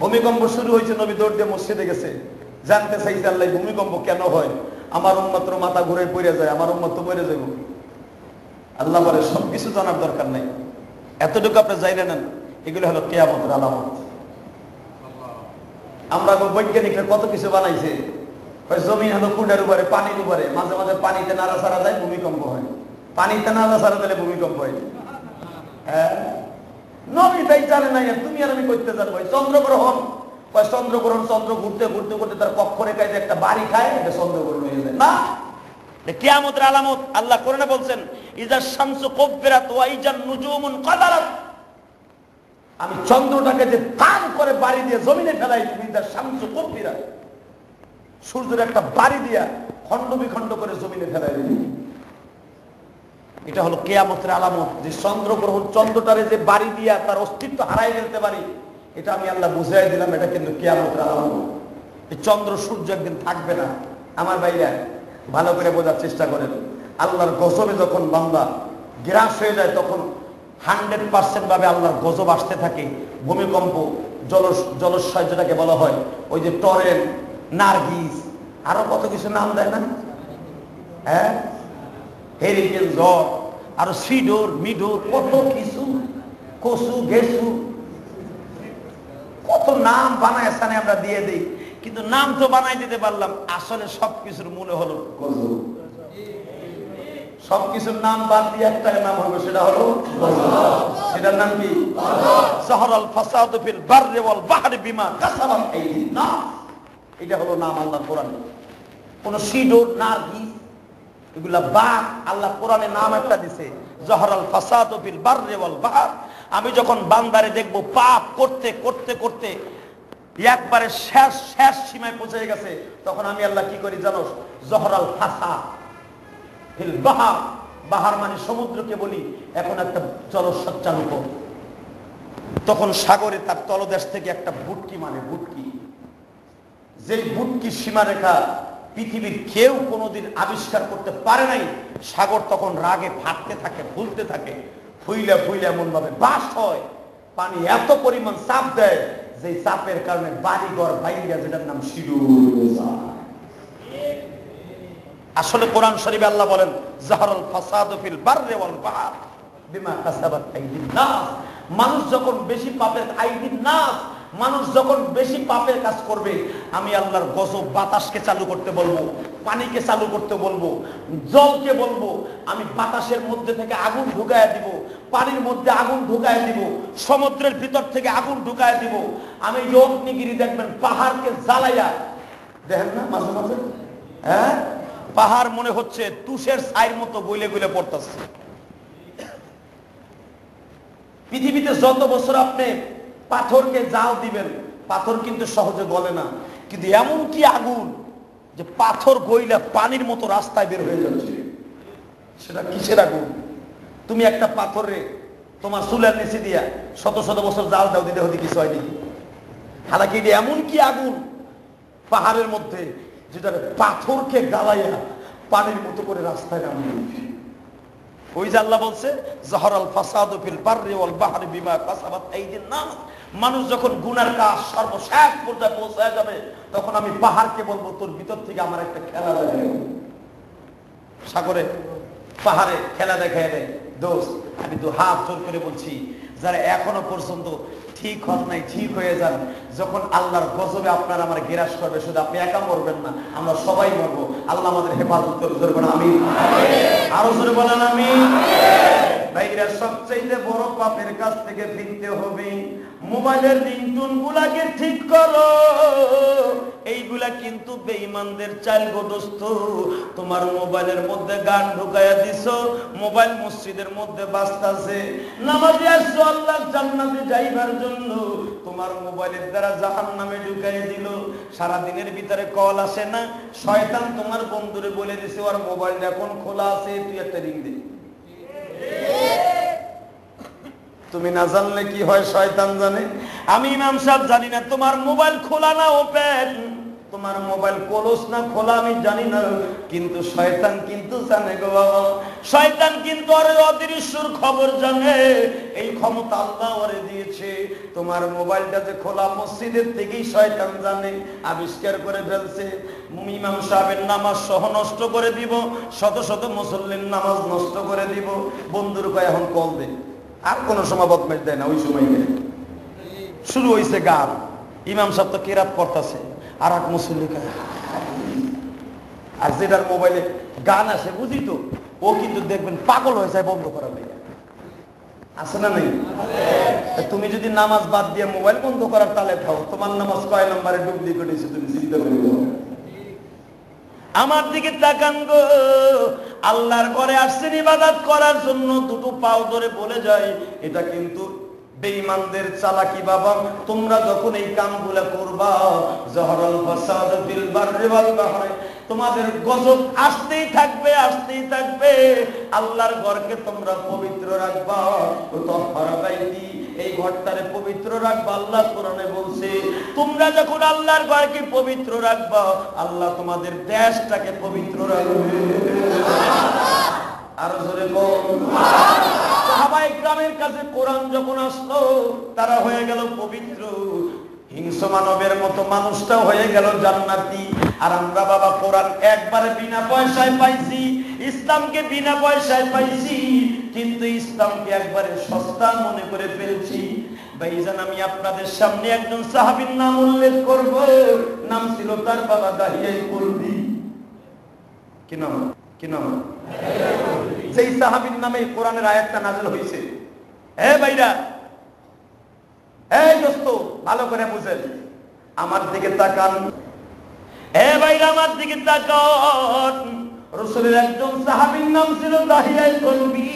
ভূমিকম্প শুরু হয়েছে, নবী দৌড় দিয়ে মসজিদে গেছে, জানতে চাইছে আল্লাহ ভূমিকম্প কেন হয়? আমার উম্মত মাথা ঘুরে পড়ে যায়, আমার উম্মত তো মরে যাবে। আল্লাহ বলে, সবকিছু জানার দরকার নাই, এতটুকু আপনি জানেন নেন, এগুলো হলো কিয়ামতের আলামত। আমরা বৈজ্ঞানিকরা কত কিছু বানাইছে। জমিন হলো কুন্ডার উপরে, পানির উপরে, মাঝে মাঝে পানিতে নাড়া ছাড়া যায়, ভূমিকম্প হয়। পানিতে নাড়া ছাড়া দিলে ভূমিকম্প হয়। হ্যাঁ, নবী তাই জানে না, তুমি আর আমি করতে জানবো। চন্দ্রগ্রহণ, চন্দ্রগ্রহণ, চন্দ্র ঘুরতে ঘুরতে ঘুরতে তার কক্ষ রেখায় যে একটা বাড়ি খায়, এটা চন্দ্রগ্রহণ হয়ে যায় না। কিয়ামতের আলামত। আল্লাহ কোরআনে বলছেন, ইজা শামসু কুব্বিরাত ওয়া ইজান নুজুমুন কাদারাত। আমি চন্দ্রটাকে যে টান করে বাড়ি দিয়ে জমিনে ফেলাই, শামসু কব্বিরা, সূর্যের একটা বাড়ি দিয়া খণ্ড বিখণ্ড করে জমিনে ফেলাই দিই। এটা হলো কিয়ামতের আলামত, যে চন্দ্রগ্রহণ চন্দ্রটারে যে বাড়ি দিয়া তার অস্তিত্ব হারাই ফেলতে পারি, এটা আমি আল্লাহ বুঝাই দিলাম। এটা কিন্তু কিয়ামতের আলামত। এই চন্দ্র সূর্য একদিন থাকবে না। আমার ভাইরা ভালো করে বোঝার চেষ্টা করেন। আল্লাহর গজবে যখন বান্দা গ্রাস হয়ে যায়, তখন 100% ভাবে আল্লাহর গজব আসতে থাকে। ভূমিকম্প, জলস্বয় যেটাকে বলা হয়, ওই যে টরেন, নার্গিস, আরো কত কিছু নাম দেয় না, হ্যাঁ, হেরিকেন, ঝড়, আরো সিডোর, মিডোর, কত কিছু, কসু, গেসু, কত নাম বানায় স্থানে আমরা দিয়ে দিই। কিন্তু নাম তো বানাই দিতে পারলাম, আসলে সবকিছুর মূলে হলো গজব। সবকিছুর নাম বাদ দিয়ে একটা নাম হবে, সেটা হলো গজব। সেটার নাম কি? যাহারাল ফাসাদু ফিল বাররি ওয়াল বাহরি বিমা কাসাবাত আইদিন নাস। এটা হলো নাম আল্লাহর কোরআনে। কোন সিডোর, নার্গিস, এগুলা বাদ আল্লাহ কোরআনে নাম একটা দিছে, যাহারাল ফাসাদু ফিল বাররি ওয়াল বাহর। আমি যখন বান্দারে দেখব পাপ করতে করতে করতে একবারে শেষ সীমায় পৌঁছে গেছে, তখন আমি আল্লাহ কি করি জানো? যাহারাল ফাসাদ ফিল বাহর, বাহার মানে সমুদ্রকে বলি, এখন একটা জলস্রোত চালু কর। তখন সাগরে তার তলদেশ থেকে একটা বুটকি, মানে বুটকি, যেই বুটকি সীমারেখা পৃথিবীর কেউ কোনোদিন আবিষ্কার করতে পারে নাই, সাগর তখন রাগে ফাটতে থাকে, ফুলতে থাকে, ফুইলা ফুইলা এমন ভাবে বাস হয়, পানি এত পরিমাণ চাপ দেয়, যে চাপের কারণে বাড়িঘর ভাইঙ্গা, যেটার নাম শিরুর। আসলে কোরআন শরীফে আল্লাহ বলেন, যাহারাল ফাসাদু ফিল বাররি ওয়াল বাহর বিমা কাসাবাত আইদিন নাস। মানুষ যখন বেশি পাপের, আইদিন নাস, মানুষ যখন বেশি পাপের কাজ করবে, আমি আল্লাহর গজব বাতাসকে চালু করতে বলবো, পানিকে চালু করতে বলবো, জলকে বলবো আমি বাতাসের মধ্যে থেকে আগুন ঢুকায় দিব, পানির মধ্যে আগুন ঢুকায় দিব, সমুদ্রের ভিতর থেকে আগুন ঢুকায় দিব। আমি অগ্নিগিরি দেখবেন পাহাড়কে জ্বালাইয়া, দেখেন না মাঝে মাঝে, হ্যাঁ, পাহাড় মনে হচ্ছে তুষের ছাইয়ের মতো গলে গলে পড়তেছে। পৃথিবীতে যত বছর আপনি পাথরকে জাল দিবেন, পাথর কিন্তু সহজে গলে না, কিন্তু এমন কি আগুন যে পাথর গইলা পানির মতো রাস্তায় বের হয়ে যাচ্ছে। সেটা কিসের আগুন? তুমি একটা পাথরে তোমার চুলের নিচে দিয়া শত শত বছর জাল দাও, দিতে হতে কিছু হয়নি। হালাকি এটা এমন কি আগুন পাহাড়ের মধ্যে, যেটা পাথরকে গালাইয়া পানির মতো করে রাস্তায় নামিয়ে। ওই যে আল্লাহ বলছে, যাহারাল ফাসাদু ফিল বাররি ওয়াল বাহরি বিমা কাসাবাত আইদিন নাস। মানুষ যখন গুনার কাজ সর্বশেষ পর্যায়ে পৌঁছায় যাবে, তখন আমি পাহাড়কে বলবো, তোর ভিতর থেকে আমার একটা খেলা দেখাই। সাগরে পাহাড়ে খেলা দেখায় রে দোস্ত, আমি তো হাত জোর করে বলছি, যারা এখনো পর্যন্ত ঠিক হন নাই, ঠিক হয়ে যান। যখন আল্লাহর গজবে আপনার আমার গ্রাস করবে, শুধু আপনি একা মরবেন না, আমরা সবাই মরবো। আল্লাহ আমাদের হেফাজত করে, জোরে বলেন আমিন। আরো জোরে বলেন আমিন। ভাইরা, সবচেয়ে বড় পাপের কাছ থেকে ফিরতে হবে। মোবাইলের রিংটোন গুলাকে ঠিক করো, এইগুলা কিন্তু বেঈমানদের চাল গো দোস্ত। তোমার মোবাইলের মধ্যে গান ঢুকাইয়া দিছো, মোবাইল মসজিদের মধ্যে বাজতাছে, নামাজে আসছো আল্লাহর জান্নাতে যাইবার জন্য, তোমার মোবাইলের দ্বারা জাহান্নামে ঢুকাইয়া দিল। সারা দিনের ভিতরে কল আসে না, শয়তান তোমার বন্ধুরে বলে দিছে ওর মোবাইলটা এখন খোলা আছে, তুই একটা রিং দে। তুমি না জানলে কি হয়, শয়তান জানে। আমি ইমাম সাহেব জানি না তোমার মোবাইল খোলা না ওপেন, তোমার মোবাইল ক্লোজ না খোলা আমি জানি না, কিন্তু শয়তান কিন্তু জানে গো বাবা। শয়তান কিন্তু ওর অদৃশ্যর খবর জানে, এই ক্ষমতা আল্লাহ ওরে দিয়েছে। তোমার মোবাইলটা যে খোলা মসজিদের থেকেই শয়তান জানে, আবিষ্কার করে ফেলছে। ইমাম সাহেবের নামাজ সহ নষ্ট করে দিব, শত শত মুসল্লির নামাজ নষ্ট করে দিব। বন্ধুর কয় এখন কল দে, আর কোন সময় বদমাইশ দেয় না, ওই সময় শুরু হয়েছে গান। ইমাম সাহেব তো কেরাত পড়তেছে, আর এক মুসল্লি আর যেটার মোবাইলে গান আসে বুঝি তো, ও কিন্তু দেখবেন পাগল হয়ে যায় বন্ধ করার লেগে। আছে না নাই? তুমি যদি নামাজ বাদ দিয়ে মোবাইল বন্ধ করার তালে খাও, তোমার নামাজ কয় নম্বরে ডুবলি করেছে তুমি চিন্তা করে। আমার দিকে তাকান গো, আল্লাহর ঘরে আসছেন ইবাদত করার জন্য, দুটো পাও ধরে বলে যায় এটা কিন্তু বেঈমানদের চালাকি বাবা, তোমরা যখন এই কামগুলা করবা, জহরাল ফাসাদ ফিল বাররি ওয়াল বাহরি, তোমাদের গজব আসতেই থাকবে, আসতেই থাকবে। আল্লাহর ঘরকে তোমরা পবিত্র রাখবা, তাহহারা বাইতি, এই ঘরটারে পবিত্র রাখবা। আল্লাহ কোরআনে বলছে, তোমরা যখন আল্লাহর ঘরকে পবিত্র রাখবা, আল্লাহ তোমাদের দেশটাকে পবিত্র রাখবে। আরো জোরে বল। সাহাবায়ে কিরামের কাছে কোরআন যখন আসলো, তারা হয়ে গেল পবিত্র, হিংস্র মানবের মতো মানুষটা হয়ে গেল জান্নাতি। আর আমরা বাবা কোরআন একবারে বিনা পয়সায় পাইছি, ইসলামকে বিনা পয়সায় পাইছি, কিন্তু ইসলামকে একবারে সস্তা মনে করে ফেলছি। ভাইজান, আমি আপনাদের সামনে একজন সাহাবীর নাম উল্লেখ করব। নাম ছিল তার বাবা দাহিয়া কুলবি। কি নাম? কি নাম? যেই সাহাবীর নামে কোরআনের আয়াতটা নাযিল হয়েছে। হে ভাইরা, এই দোস্ত, ভালো করে বুঝেন, আমার দিকে তাকান। হে ভাইরা, আমার দিকে তাকান। রাসূলের একজন সাহাবীর নাম ছিল দাহিয়া কুলবি।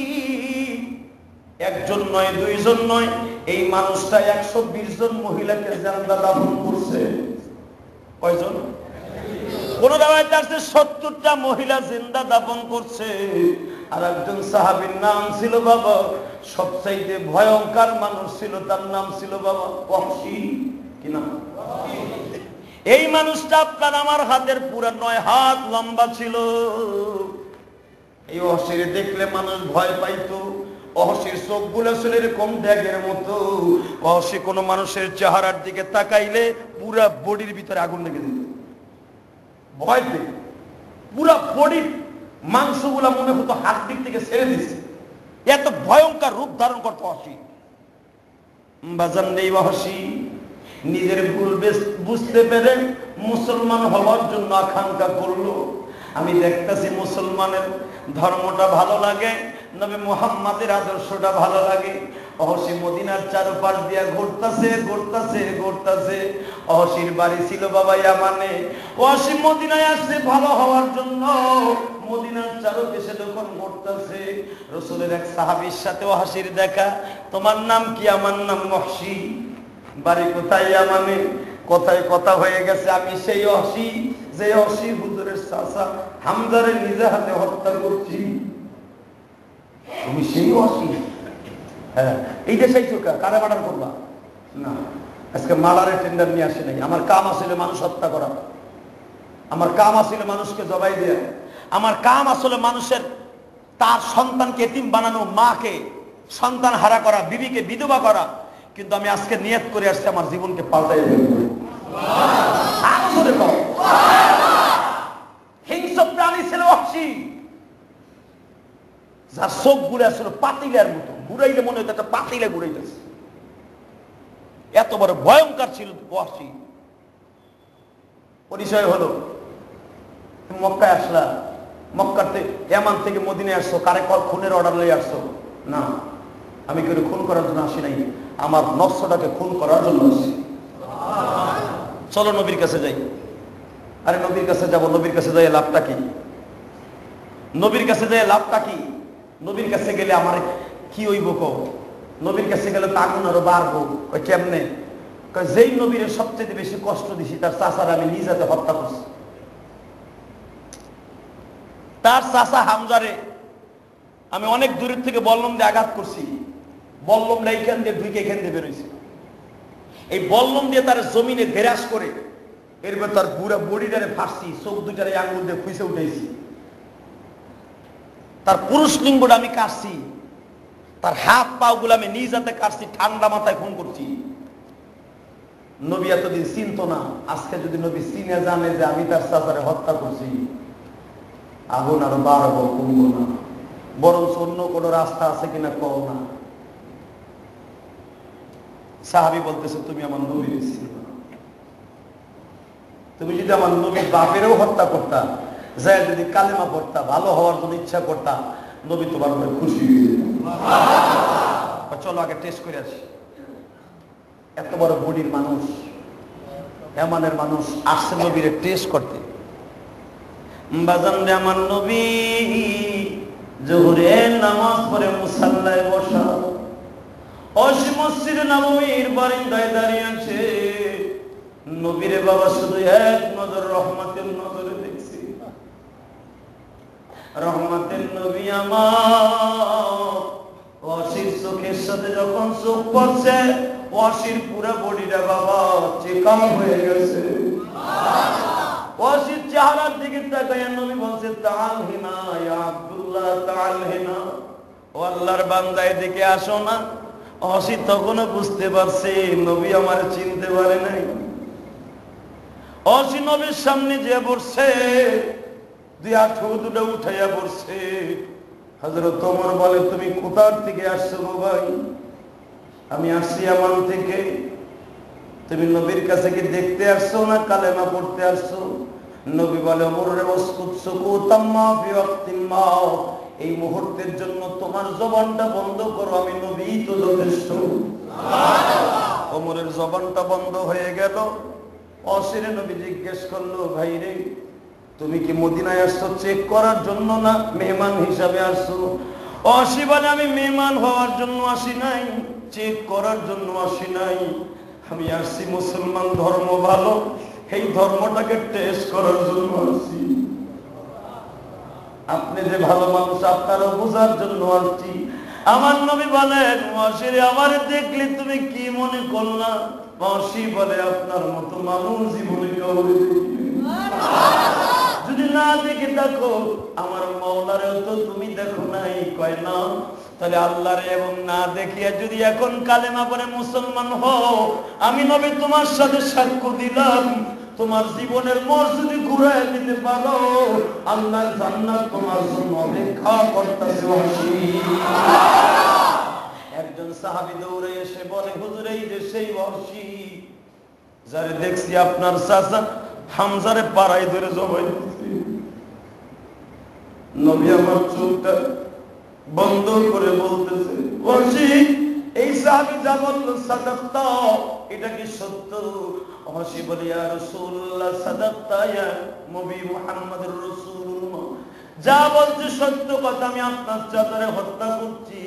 একজন নয়, দুইজন নয়, এই মানুষটা 120 জন মহিলাকে জিন্দা দাফন করছে। কয়জন? কোন রাওয়ায়াতে আছে 70টা মহিলা জিন্দা দাফন করছে। আর একজন সাহাবীর নাম ছিল বাবা, সবচাইতে ভয়ঙ্কর মানুষ ছিল, তার নাম ছিল বাবা ওয়াহশী। কি নাম? এই মানুষটা আপনার আমার হাতের পুরো 9 হাত লম্বা ছিল। এই ওয়াহশীরে দেখলে মানুষ ভয় পাইতো। ওয়াহশীর চোখগুলো ছিল এরকম ড্যাগের মতো। ওয়াহশী কোনো মানুষের চেহারার দিকে তাকাইলে পুরা বডির ভিতরে আগুন লেগে যেত, ভয় পেয়ে পুরা বডির মাংসগুলা মনে হতো হাড্ডির থেকে ছেড়ে দিচ্ছে, এত ভয়ঙ্কর রূপ ধারণ করতো ওয়াহশী। বাজান, এই ওয়াহশী নিজের ভুল বুঝতে পেরে মুসলমান হওয়ার জন্য আকাঙ্ক্ষা করলো। আমি দেখতেছি মুসলমানের ধর্মটা ভালো লাগে, নবী মুহাম্মাদের আদর্শটা ভালো লাগে। ওয়াহশী মদিনার চারপাশ দিয়া ঘুরতাছে, ঘুরতাছে, ঘুরতাছে। ওয়াহশীর বাড়ি ছিল বাবা ইয়ামানে। ওয়াহশী মদিনায় আসছে ভালো হওয়ার জন্য। মদিনার চারপাশে যখন ঘুরতাছে, রাসূলের এক সাহাবীর সাথে ওয়াহশীর দেখা। তোমার নাম কি? আমার নাম ওয়াহশী। বাড়ি কোথায়? ইয়ামানে। কথায় কথা হয়ে গেছে, আমি সেই ওয়াহশী যে ওয়াহশী হুজুরের চাচা হামজারে নিজে হাতে হত্যা করছি। তুমি সেই ওয়াহশী? হ্যাঁ। এই দেশেই চোখা কারে মার্ডার করবা? না, আজকে মার্ডারের টেন্ডার নিয়ে আসে নাই। আমার কাম আসলে মানুষ হত্যা করা, আমার কাম আসলে মানুষকে জবাই দেয়া, আমার কাম আসলে মানুষের তার সন্তানকে এতিম বানানো, মাকে সন্তান হারা করা, বিবিকে বিধবা করা। কিন্তু আমি আজকে নিয়ত করে আসছি আমার জীবনকে পাল্টাই ফেলবো। হিংস্র প্রাণী ছিল ওয়াহশী, যার চোখ গুলো ছিল পাতিলের মতো, ঘুরাইলে মনে হতো একটা পাতিলে ঘুরাইতেছে, এত বড় ভয়ঙ্কর ছিল ওয়াহশী। পরিচয় হলো, মক্কায় আসলা, মক্কাতে ইয়ামান থেকে মদিনায় আসছো, কারে খুনের অর্ডার লয়ে আসছো? না, আমি কেউ খুন করার জন্য আসি নাই, আমার নফসটাকে খুন করার জন্য আসি। চলো নবীর কাছে যাই। আরে নবীর কাছে যাব, নবীর কাছে যাই লাভটা কি? নবীর কাছে যাই লাভটা কি? নবীর কাছে গেলে আমার কি হইব? নবীর কাছে গেলে তো আগুন আরো বাড়বো। ওই কেমনে? যেই নবীর সবচেয়ে বেশি কষ্ট দিছি তার চাচার আমি নিজ হাতে হত্যা করছি। তার চাচা হামজারে আমি অনেক দূরের থেকে বল্লম দিয়ে আঘাত করছি। বল্লমটা এইখান দিয়ে ঢুকে এখান দিয়ে বেরোইছে। এই বল্লম দিয়ে তার জমিনে ঘেরাস করে এরপর তার পুরা বডিটারে ফাঁসছি, চোখ দুটারে আঙুল দিয়ে খুঁজে উঠেছি, তার পুরুষ লিঙ্গটা আমি কাটছি, তার হাত পা গুলো আমি নিজ হাতে কাটছি, ঠান্ডা মাথায় খুন করছি। নবী এতদিন চিনত না, আজকে যদি নবী চিনে জানে যে আমি তার চাচারে হত্যা করছি, আগুন আরো বাড়বো, কমবো না, বরং অন্য কোনো রাস্তা আছে কিনা কও না। সাহাবী বলতেছে, তুমি আমার নবীর ছিল, তুমি যদি আমার নবীর বাপেরও হত্যা করতা, যায় যদি কালেমা পড়তা, ভালো হওয়ার জন্য ইচ্ছা করতা, নবী তোমার উপরে খুশি হয়ে যেত। চলো আগে টেস্ট করে আসি। এত বড় বডির মানুষ, এমানের মানুষ আসছে নবীরে টেস্ট করতে। বাজান রে, আমার নবী জোহরের নামাজ পড়ে মুসাল্লায় বসা, অসি মসজিদে নববীর বারান্দায় দাঁড়িয়ে আছে। নবীরে বাবা শুধু এক নজর রহমতের নজরে দেখছি। রহমতের নবী আমার অসির চোখের সাথে যখন চোখ পড়ছে, অসির পুরো বডিটা বাবা চেকাম হয়ে গেছে। অসির চেহারার দিকে তাকায় নবী বলছে, তাআল হিনা ইয়া আব্দুল্লাহ, তাআল হিনা, ও আল্লাহর বান্দা এদিকে আসো না। অসি তখনও বুঝতে পারছে নবী আমার চিনতে পারে নাই। অসি নবীর সামনে যে বসছে, দুই হাঁটু দুটো উঠাইয়া পড়ছে। হযরত ওমর বলে, তুমি কোথা থেকে আসছো গো ভাই? আমি আসছি ইয়ামান থেকে। তুমি নবীর কাছে কি দেখতে আসছো না কালেমা পড়তে আসছো? নবী বলে, ওমর রে ওয়াসকুত সুকুতাম্মা ফি ওয়াক্তিন মা, এই মুহূর্তের জন্য তোমার জবানটা বন্ধ করো, আমি নবী তো যথেষ্ট। সুবহানাল্লাহ। ওমরের জবানটা বন্ধ হয়ে গেল। অসিরে নবী জিজ্ঞেস করলো, ভাই রে, তুমি কি মদিনায় আসছো চেক করার জন্য না মেহমান হিসাবে আসছো? অসি বলে, আমি মেহমান হওয়ার জন্য আসি নাই, চেক করার জন্য আসি নাই। আমি আসছি মুসলমান ধর্ম ভালো, এই ধর্মটাকে টেস্ট করার জন্য আসছি। আপনি যে ভালো মানুষ, আপনারও বোঝার জন্য আসছি। আমার নবী বলেন, অসিরে আমার দেখলে তুমি কি মনে করলা? অসি বলে, আপনার মতো মানুষ জীবনে কাউকে দেখিনি। যদি না দেখে দেখো, আমার মাওলারেও তো তুমি দেখো নাই। কয় না, তাহলে আল্লাহরে এবং না দেখিয়া যদি এখন কালেমা পড়ে মুসলমান হও, আমি নবী তোমার সাথে সাক্ষ্য দিলাম, তোমার জীবনের মোড় যদি ঘুরায় দিতে পারো, আল্লাহর জান্নাত তোমার জন্য অপেক্ষা করতেছে। একজন সাহাবী দৌড়ে এসে বলে, হুজুর, এই যে সেই ওয়াহশী যারে দেখছি আপনার চাচা হামজারে পাড়ায় ধরে জবাই দিচ্ছে। নবী আমার চোখটা বন্ধ করে বলতেছে, ওয়াহশী, এই সাহাবী যা বলল সাদাক্তা, এটা কি সত্য? ওয়াহশী বলে, ইয়া রাসূলুল্লাহ, সাদাক্তা ইয়া নবী মুহাম্মদুর রাসূলুল্লাহ, যা বলছে সত্য কথা। আমি আপনার চাচারে হত্যা করছি।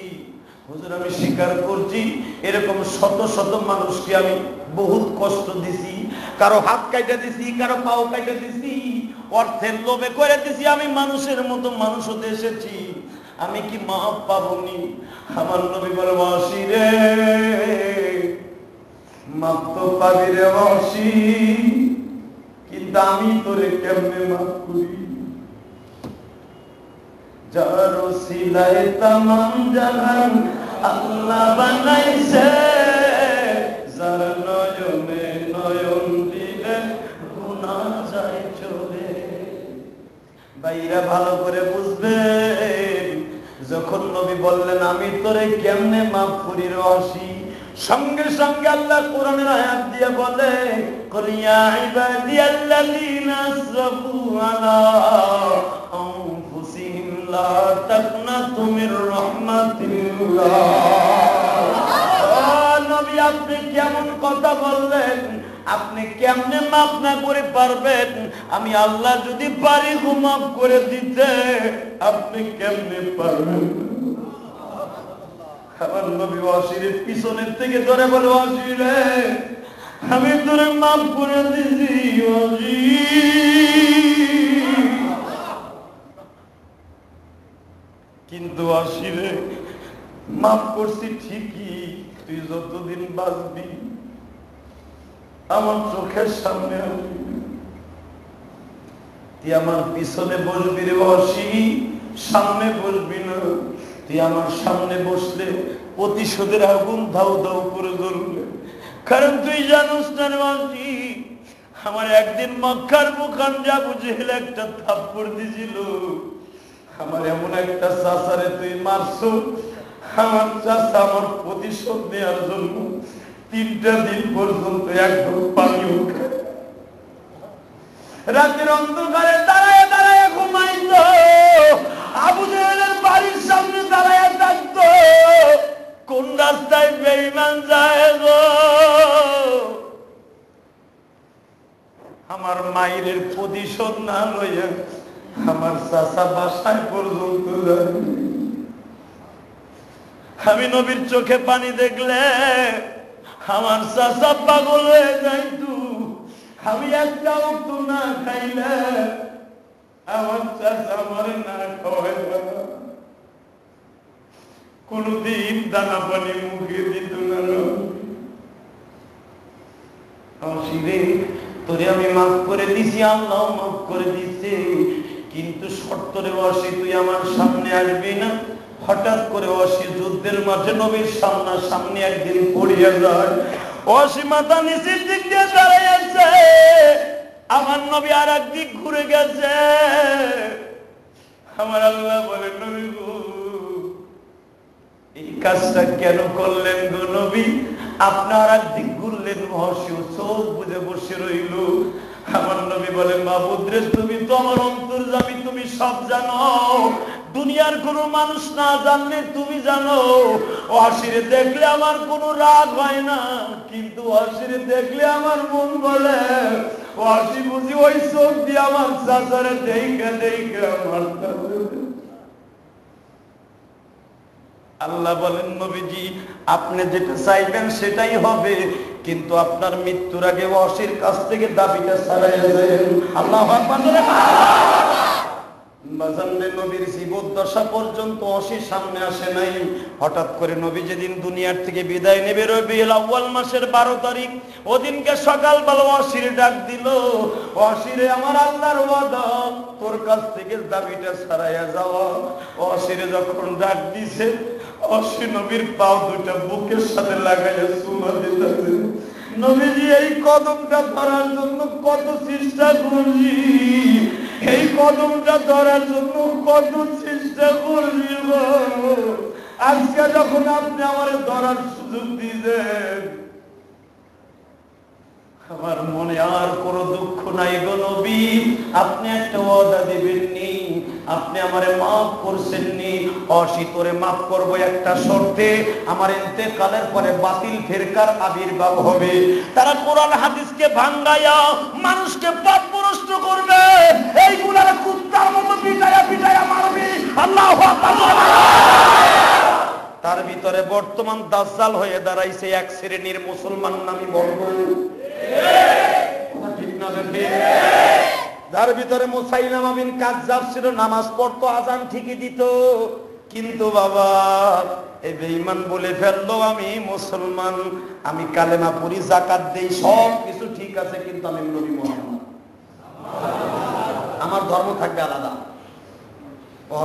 হুজুর, আমি স্বীকার করছি, এরকম শত শত মানুষকে আমি বহুত কষ্ট দিছি, কারো হাত কাইটা দিছি, কারো পাও কাইটা দিছি, অর্থের লোভে করে দিছি। আমি মানুষের মতো মানুষ হতে এসেছি, আমি কি মাফ পাবনি? আমার নবী বলে, ওয়াহশী রে, মাফ তো পাবি রে ওয়াহশী, কিন্তু আমি তোরে কেমনে মাফ করি? যার ওসিলায় তামাম জাহান আল্লাহ বানাইছে, যার নয়নে নয়ন দিলে গুনাহ যায় চলে। ভাইরা ভালো করে বুঝবেন, যখন নবী বললেন আমি তোরে কেমনে মাফ করি রে ওয়াহশী, সঙ্গে সঙ্গে আল্লাহ কোরআনের আয়াত দিয়ে বলে, কুল ইয়া ইবাদিয়াল্লাযীনা আসরাফু আলা আনফুসিহিম লা তাকনাতু মির রাহমাতিল্লাহ। নবী, আপনি কেমন কথা বললেন? আপনি কেমনে মাফ না করে পারবেন? আমি আল্লাহ যদি পারি মাফ করে দিতে, আপনি কেমনে পারবেন? আমার নবী ওয়াহশীর পিছনের থেকে ধরে বলে, ওয়াহশী রে, আমি তোরে মাফ করে দিছি ওয়াহশী। কিন্তু ওয়াহশী রে, মাফ করছি ঠিকই, তুই যতদিন বাঁচবি আমার চোখের সামনে আসবি, তুই আমার পিছনে বসবি রে ওয়াহশী, সামনে বসবি না। তুই আমার সামনে বসলে প্রতিশোধের আগুন ধাউ ধাউ করে জ্বলবে। কারণ তুই জানোস না ওয়াহশী, আমার একদিন মক্কার মুখানজা বুঝেলে একটা থাপ্পড় দিছিল। আমার এমন একটা চাচারে তুই মারছো, আমার চাচা আমার প্রতিশোধ নেওয়ার জন্য 3টা দিন পর্যন্ত একদম পানিও খায়, রাতের অন্ধকারে দাঁড়ায় দাঁড়ায় ঘুমাইতো, আবু জাহেলের বাড়ির সামনে দাঁড়ায় থাকতো, কোন রাস্তায় বেঈমান যায় গো। আমার মায়ের প্রতিশোধ না লইয়া আমার চাচা বাসায় পর্যন্ত যায়। আমি নবীর চোখে পানি দেখলে আমার চাচা পাগল হয়ে যাইতো। আমি একটা ওয়াক্ত না খাইলে আমার চাচা আমারে না খাওয়াইতো না, কোনদিন দানা পানি মুখে দিত না। আশিরে তোরে আমি মাফ করে দিছি, আল্লাহ মাফ করে দিছে, কিন্তু শর্ত রে অসি তুই আমার সামনে আসবি না। হঠাৎ করে অসি যুদ্ধের মাঝে নবীর সামনে একদিন পড়িয়া যায়। অসি মাথা নিচের দিক দিয়ে দাঁড়াইয়াছে, আমার নবী আর একদিক ঘুরে গেছে। আমার আল্লাহ বলে, নবী গো এই কাজটা কেন করলেন গো নবী? আপনার একদিক ঘুরলেন, অসিও চোখ বুঝে বসে রইল। আমার নবী বলে, মাবুদ রে তুমি তো আমার অন্তর্যামী, তুমি সব জানো, দুনিয়ার কোনো মানুষ না জানলে তুমি জানো। অসিরে দেখলে আমার কোনো রাগ হয় না, কিন্তু অসিরে দেখলে আমার মন বলে অসি বুঝি ওই চোখ দিয়ে আমার চাচারে দেখে দেখে আমার। আল্লাহ বলেন, নবীজি আপনি যেটা চাইবেন সেটাই হবে, কিন্তু আপনার মৃত্যুর আগে অসির কাছ থেকে দাবিটা ছাড়াইয়া দেন। আল্লাহু আকবার। নবীর জীবদ্দশা পর্যন্ত অসির সামনে আসে নাই। হঠাৎ করে নবী যেদিন দুনিয়ার থেকে বিদায় নেবে রবিউল আউয়াল মাসের 12 তারিখ, ওদিনকে সকালবেলা অসিরে ডাক দিল, অসিরে আমার আল্লাহর ওয়াদা তোর কাছ থেকে দাবিটা ছাড়াইয়া যাওয়া। অসিরে যখন ডাক দিছে, অসি নবীর পাও দুটা বুকের সাথে লাগাইয়া চুমা দিতেছে। নবীজি এই কদমটা ধরার জন্য কত চেষ্টা করছি, এই কদমটা ধরার জন্য কত চেষ্টা করছি। আজকে যখন আপনি আমার ধরার সুযোগ দিয়েছেন, আমার মনে আর কোনো দুঃখ নাই গো নবী। আপনি একটা ওয়াদা দিবেননি, আপনি আমারে মাফ করছেননি। অসি তোরে মাফ করবো একটা শর্তে, আমার ইন্তেকালের পরে বাতিল ফিরকার আবির্ভাব হবে, তারা কোরআন হাদিসকে ভাঙ্গায়া মানুষকে পথভ্রষ্ট করবে, এইগুলার কুত্তার মতো পিটায়া পিটায়া মারবে। আল্লাহু আকবার। তার ভিতরে বর্তমান দাজ্জাল হয়ে দাঁড়াইছে এক শ্রেণীর মুসলমান নামী বর্গ, যার ভিতরে মুসাইলামা বিন কাযযাব ছিল, নামাজ পড়তো, আযান ঠিকই দিত, কিন্তু বাবা এই বেঈমান বলে ফেললো আমি মুসলমান, আমি কালেমা পড়ি, যাকাত দেই, সব কিছু ঠিক আছে, কিন্তু আমি নবী মুহাম্মদ, আমার ধর্ম থাকবে আলাদা।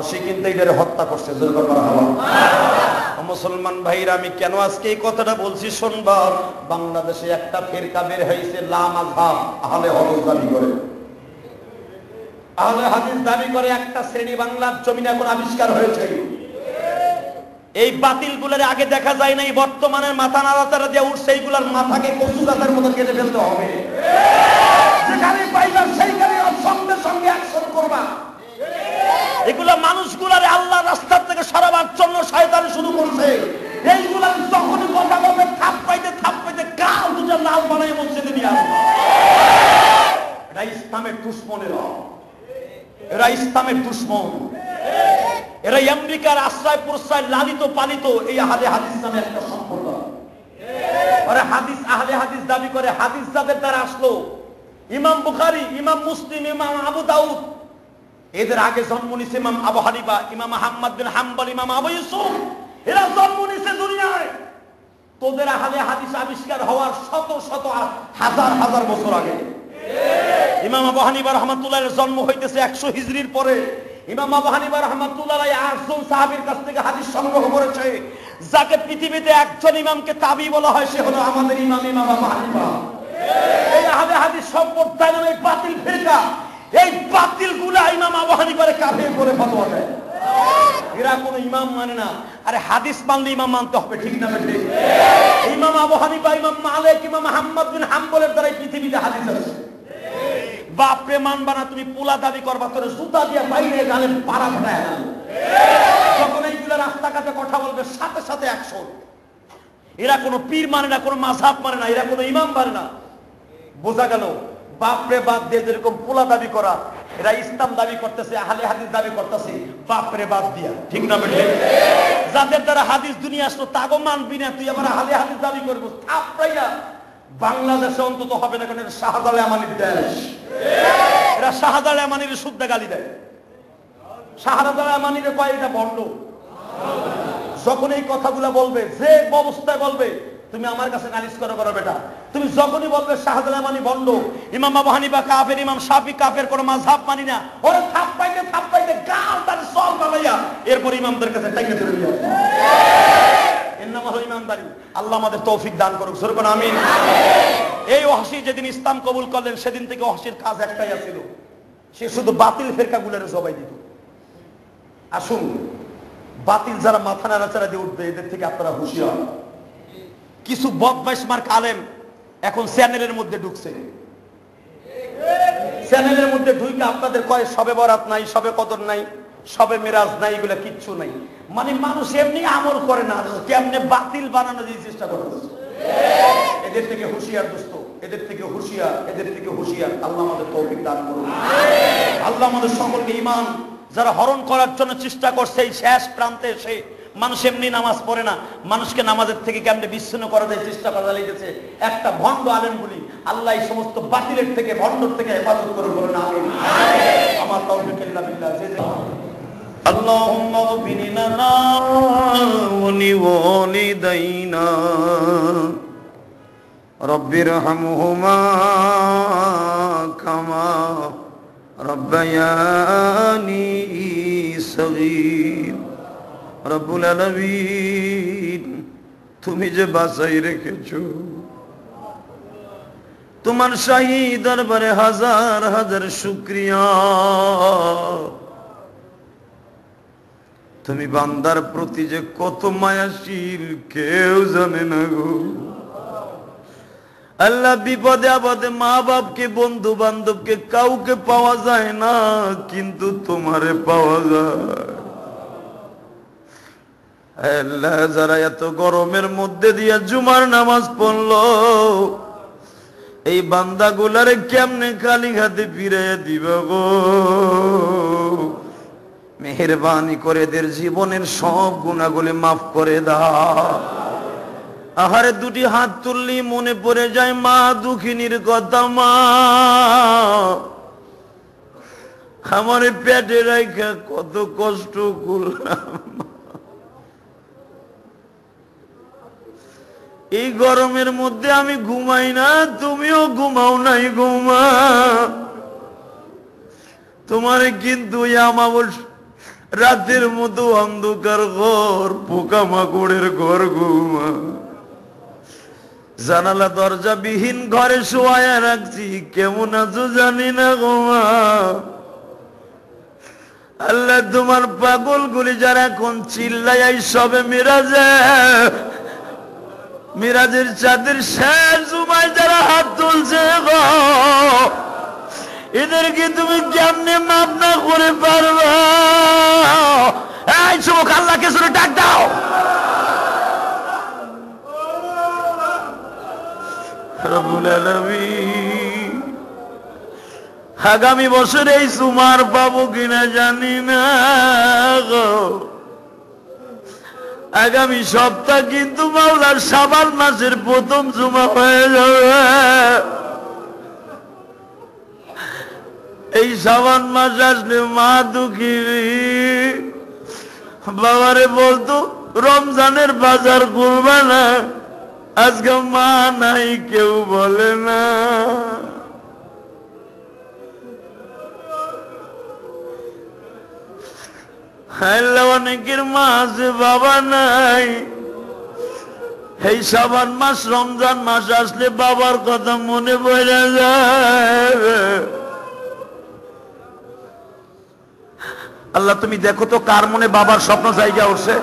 সে কিন্তু এটারে হত্যা করছে। মুসলমান ভাইরা, আমি কেন আজকে এই কথাটা বলছি শুনবা। বাংলাদেশে একটা ফিরকা বের হয়েছে, লা মাযহাব, আহলে হাদিস দাবি করে, আহলে হাদিস দাবি করে একটা শ্রেণী বাংলার জমিনে এখন আবিষ্কার হয়েছে। এই বাতিলগুলোর আগে দেখা যায় নাই, বর্তমানে মাথা নাড়াচাড়া দিয়ে উঠছে, এইগুলার মাথাকে কচু গাছের মতো কেটে ফেলতে হবে। যেখানে পাইবা সেইখানে সঙ্গে সঙ্গে অ্যাকশন করবা। এগুলা মানুষগুলারে আল্লাহর রাস্তা থেকে সরাবার জন্য শয়তান শুরু করছে। এইগুলা যখনই কথা বলবে থাপ পাইতে কাল দুটো লাল বানায় মসজিদে নিয়ে আসবে। এরা ইসলামের দুশমনেরা, এরা ইসলামের দুশমন, এরা আমেরিকার আশ্রয় প্রশ্রয় লালিত পালিত এই আহলে হাদিস নামে একটা সম্প্রদায়। ওরা হাদিস আহলে হাদিস দাবি করে। হাদিস যাদের দ্বারা আসলো, ইমাম বুখারী, ইমাম মুসলিম, ইমাম আবু দাউদ, এদের আগে জন্ম নিছে ইমাম আবু হানিফা, ইমাম আহমদ বিন হাম্বল, ইমাম আবু ইউসুফ, এরা জন্ম নিছে দুনিয়ায়। তোদের আহলে হাদিস আবিষ্কার হওয়ার শত শত হাজার হাজার বছর আগে। ইমাম আবু হানিফা রাহমাতুল্লাহর জন্ম হইতেছে 100 হিজরির পরে। ইমাম আবু হানিফা রাহমাতুল্লাহ 8 জন সাহাবীর কাছ থেকে হাদিস সংগ্রহ করেছে। যাকে পৃথিবীতে একজন ইমামকে তাবি বলা হয়, সে হলো আমাদের ইমাম আবু হানিফা। এই আহলে হাদিস সম্প্রদায় নামে বাতিল ফিরকা, এই বাতিলগুলা ইমাম আবু হানিফারে কাফের বলে ফতোয়া দেয়। এরা কোনো ইমাম মানে না। আরে হাদিস মানলে ইমাম মানতে হবে, ঠিক না ঠিক? ইমাম আবু হানিফা, ইমাম মালিক, ইমাম আহমদ বিন হাম্বলের দ্বারাই পৃথিবীতে হাদিস আছে। বাপরে মানবা না, তুমি পোলা দাবি করবা, তোরে জুতা দিয়ে বাইরে গালে পাড়া ফাটায় না। যখন এইগুলা রাস্তাঘাটে কথা বলবে সাথে সাথে অ্যাকশন। এরা কোনো পীর মানে না, কোনো মাযহাব মানে না, এরা কোনো ইমাম মানে না। বোঝা গেল? বাপরে বাপ দিয়ে যেরকম পোলা দাবি করা, এরা ইসলাম দাবি করতেছে, আহলে হাদিস দাবি করতেছে বাপরে বাপ দিয়া, ঠিক না বেটে? যাদের দ্বারা হাদিস দুনিয়া আসলো তাগো মানবি না, তুই আবার আহলে হাদিস দাবি করবো? থাপড়াইয়া বাংলাদেশে অন্তত হবে না, কারণ এটা শাহজালাল আমানির দেশ। এরা শাহজালাল আমানির শুদ্ধ গালি দেয়। শাহজালাল আমানির কয় এটা ভণ্ড। যখন এই কথাগুলো বলবে, যে অবস্থায় বলবে, তুমি আমার কাছে নালিশ করো বেটা। তুমি যখনই বলবে শাহজালাল আমানি ভণ্ড, ইমাম আবু হানিফা কাফের, ইমাম শাফি কাফের, কোন মাযহাব মানি না, ওরে থাপ্পাইতে গাল তার সল বানাইয়া এরপর ইমামদের কাছে টাইকে ধরে নিয়ে আসে। এর নাম হলো ইমানদারি। আল্লাহ আমাদের তৌফিক দান করুক, জোরে বলুন আমিন। এই ওয়াহশী যেদিন ইসলাম কবুল করলেন, সেদিন থেকে ওয়াহশীর কাজ একটাই ছিল, সে শুধু বাতিল ফেরকাগুলোরে জবাই দিত। আসুন, বাতিল যারা মাথা নাড়াচাড়া দিয়ে উঠবে, এদের থেকে আপনারা হুঁশিয়ার। কিছু বদমাইশ মার্কা আলেম এখন চ্যানেলের মধ্যে ঢুকছে। চ্যানেলের মধ্যে ঢুকে আপনাদের কয় সবে বরাত নাই, সবে কদর নাই, সবে মিরাজ নাই, এগুলা কিচ্ছু নাই। মানে মানুষ এমনি আমল করে না, কেমনে বাতিল বানানো যে চেষ্টা করতেছে। এদের থেকে হুঁশিয়ার দোস্ত, এদের থেকে হুঁশিয়ার, এদের থেকে হুঁশিয়ার। আল্লাহ আমাদের তৌফিক দান করুন। আল্লাহ আমাদের সকলকে ঈমান যারা হরণ করার জন্য চেষ্টা করছে, এই শেষ প্রান্তে এসে, মানুষ এমনি নামাজ পড়ে না, মানুষকে নামাজের থেকে কেমনে বিচ্ছিন্ন করা যায় চেষ্টা করা লেগেছে একটা ভণ্ড আলেম বলি। আল্লাহ এই সমস্ত বাতিলের থেকে, ভণ্ডর থেকে হেফাজত করে বলেন আমিন। আমার তৌফিক ইল্লা বিল্লাহ। আল্লাহুম্মা ইগফির লানা ওয়া লিওয়ালিদাইনা রাব্বিরহামহুমা কামা রাব্বায়ানি সগীর। রব্বুল আলামিন, তুমি যে বাঁচাই রেখেছো, তোমার শাহী দরবারে হাজার হাজার শুকরিয়া। তুমি বান্দার প্রতি যে কত মায়াশীল কেউ জানে না গো আল্লাহ। বিপদে আপদে মা বাপকে, বন্ধু বান্ধবকে, কাউকে পাওয়া যায় না, কিন্তু তোমারে পাওয়া যায়। আল্লাহ, যারা এত গরমের মধ্যে দিয়া জুমার নামাজ পড়লো, এই বান্দাগুলারে কেমনে খালি হাতে ফিরাইয়া দিবা গো? মেহেরবানি করে এদের জীবনের সব গুনাহগুলি মাফ করে দাও। আহারে, দুটি হাত তুললি মনে পড়ে যায় মা দুঃখিনীর কথা। মা, আমার পেটে রাখা কত কষ্ট করলাম, এই গরমের মধ্যে আমি ঘুমাই না, তুমিও ঘুমাও নাই ঘুমা। তোমারে কিন্তু আমাবস রাতের মতো অন্ধকার ঘর, পোকামাকড়ের ঘর ঘুমা, জানালা দরজা বিহীন ঘরে শোয়া রাখছি, কেমন আছো জানি না ঘুমা। আল্লাহ, তোমার পাগল গুলি যারা এখন চিল্লাই সবে মিরাজের চাঁদের শেষ জুমায় যারা হাত তুলছে গো, এদেরকে তুমি কেমনে মাফ না করে পারবা? এই যুবক, আল্লাহকে শুনে ডাক দাও। রব্বুল আলামিন, আগামী বছর এই জুমার পাবো কিনা জানি না গো। আগামী সপ্তাহ কিন্তু মাওলার শাবান মাসের প্রথম জুমা হয়ে যাবে। এই শাবান মাস আসলে মা দুঃখী বাবারে বলতো রমজানের বাজার করবে না, আজকে মা নাই, কেউ বলে না। অনেকের মা আছে, বাবা নাই। এই শাবান মাস, রমজান মাস আসলে বাবার কথা মনে পড়ে যায়। আল্লাহ, তুমি দেখো তো কার মনে বাবার স্বপ্ন জায়গা উঠছে।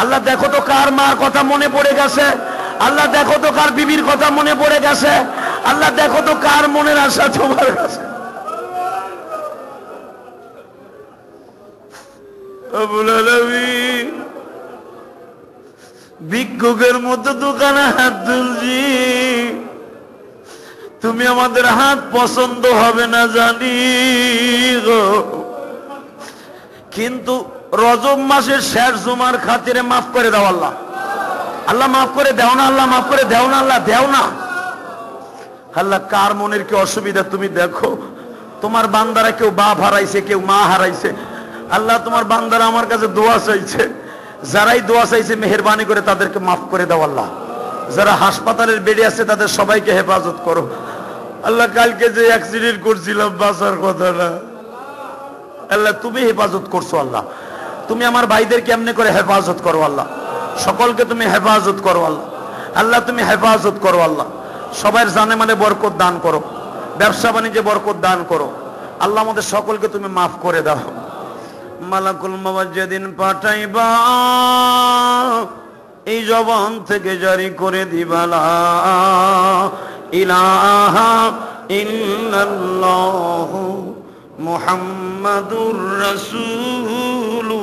আল্লাহ, দেখো তো কার মার কথা মনে পড়ে গেছে। আল্লাহ, দেখো তো কার বিবির কথা মনে পড়ে গেছে। আল্লাহ, দেখো তো কার মনের আশা তোমার কাছে। ভিক্ষুকের মতো দোকানে হাত তুলছি, তুমি আমাদের হাত পছন্দ হবে না জানি গো, কিন্তু রজব মাসের শেষ জুমার খাতিরে মাফ করে দাও আল্লাহ। আল্লাহ মাফ করে দাও না, আল্লাহ মাফ করে দাও না, আল্লাহ দেও না। আল্লাহ কার মনের কি অসুবিধা তুমি দেখো। তোমার বান্দারা কেউ বাপ হারাইছে, কেউ মা হারাইছে। আল্লাহ তোমার বান্দারা আমার কাছে দোয়া চাইছে, যারাই দোয়া চাইছে মেহেরবানি করে তাদেরকে মাফ করে দাও আল্লাহ। যারা হাসপাতালের বেডে আছে তাদের সবাইকে হেফাজত করো আল্লাহ। কালকে যে অ্যাক্সিডেন্ট করছিলাম বাঁচার কথা না, আল্লাহ তুমি হেফাজত করছো আল্লাহ। তুমি আমার ভাইদের কেমনে করে হেফাজত করো আল্লাহ, সকলকে তুমি হেফাজত করো আল্লাহ। আল্লাহ তুমি হেফাজত করো আল্লাহ। সবার জানে মানে বরকত দান করো, ব্যবসা বাণিজ্যে বরকত দান করো আল্লাহ। আমাদের সকলকে তুমি মাফ করে দাও। মালাকুল মওত যেদিন পাঠাইবা এই জবান থেকে জারি করে দিবা লা ইলাহা ইল্লাল্লাহু মুহাম্মাদুর রাসূলুল্লাহ।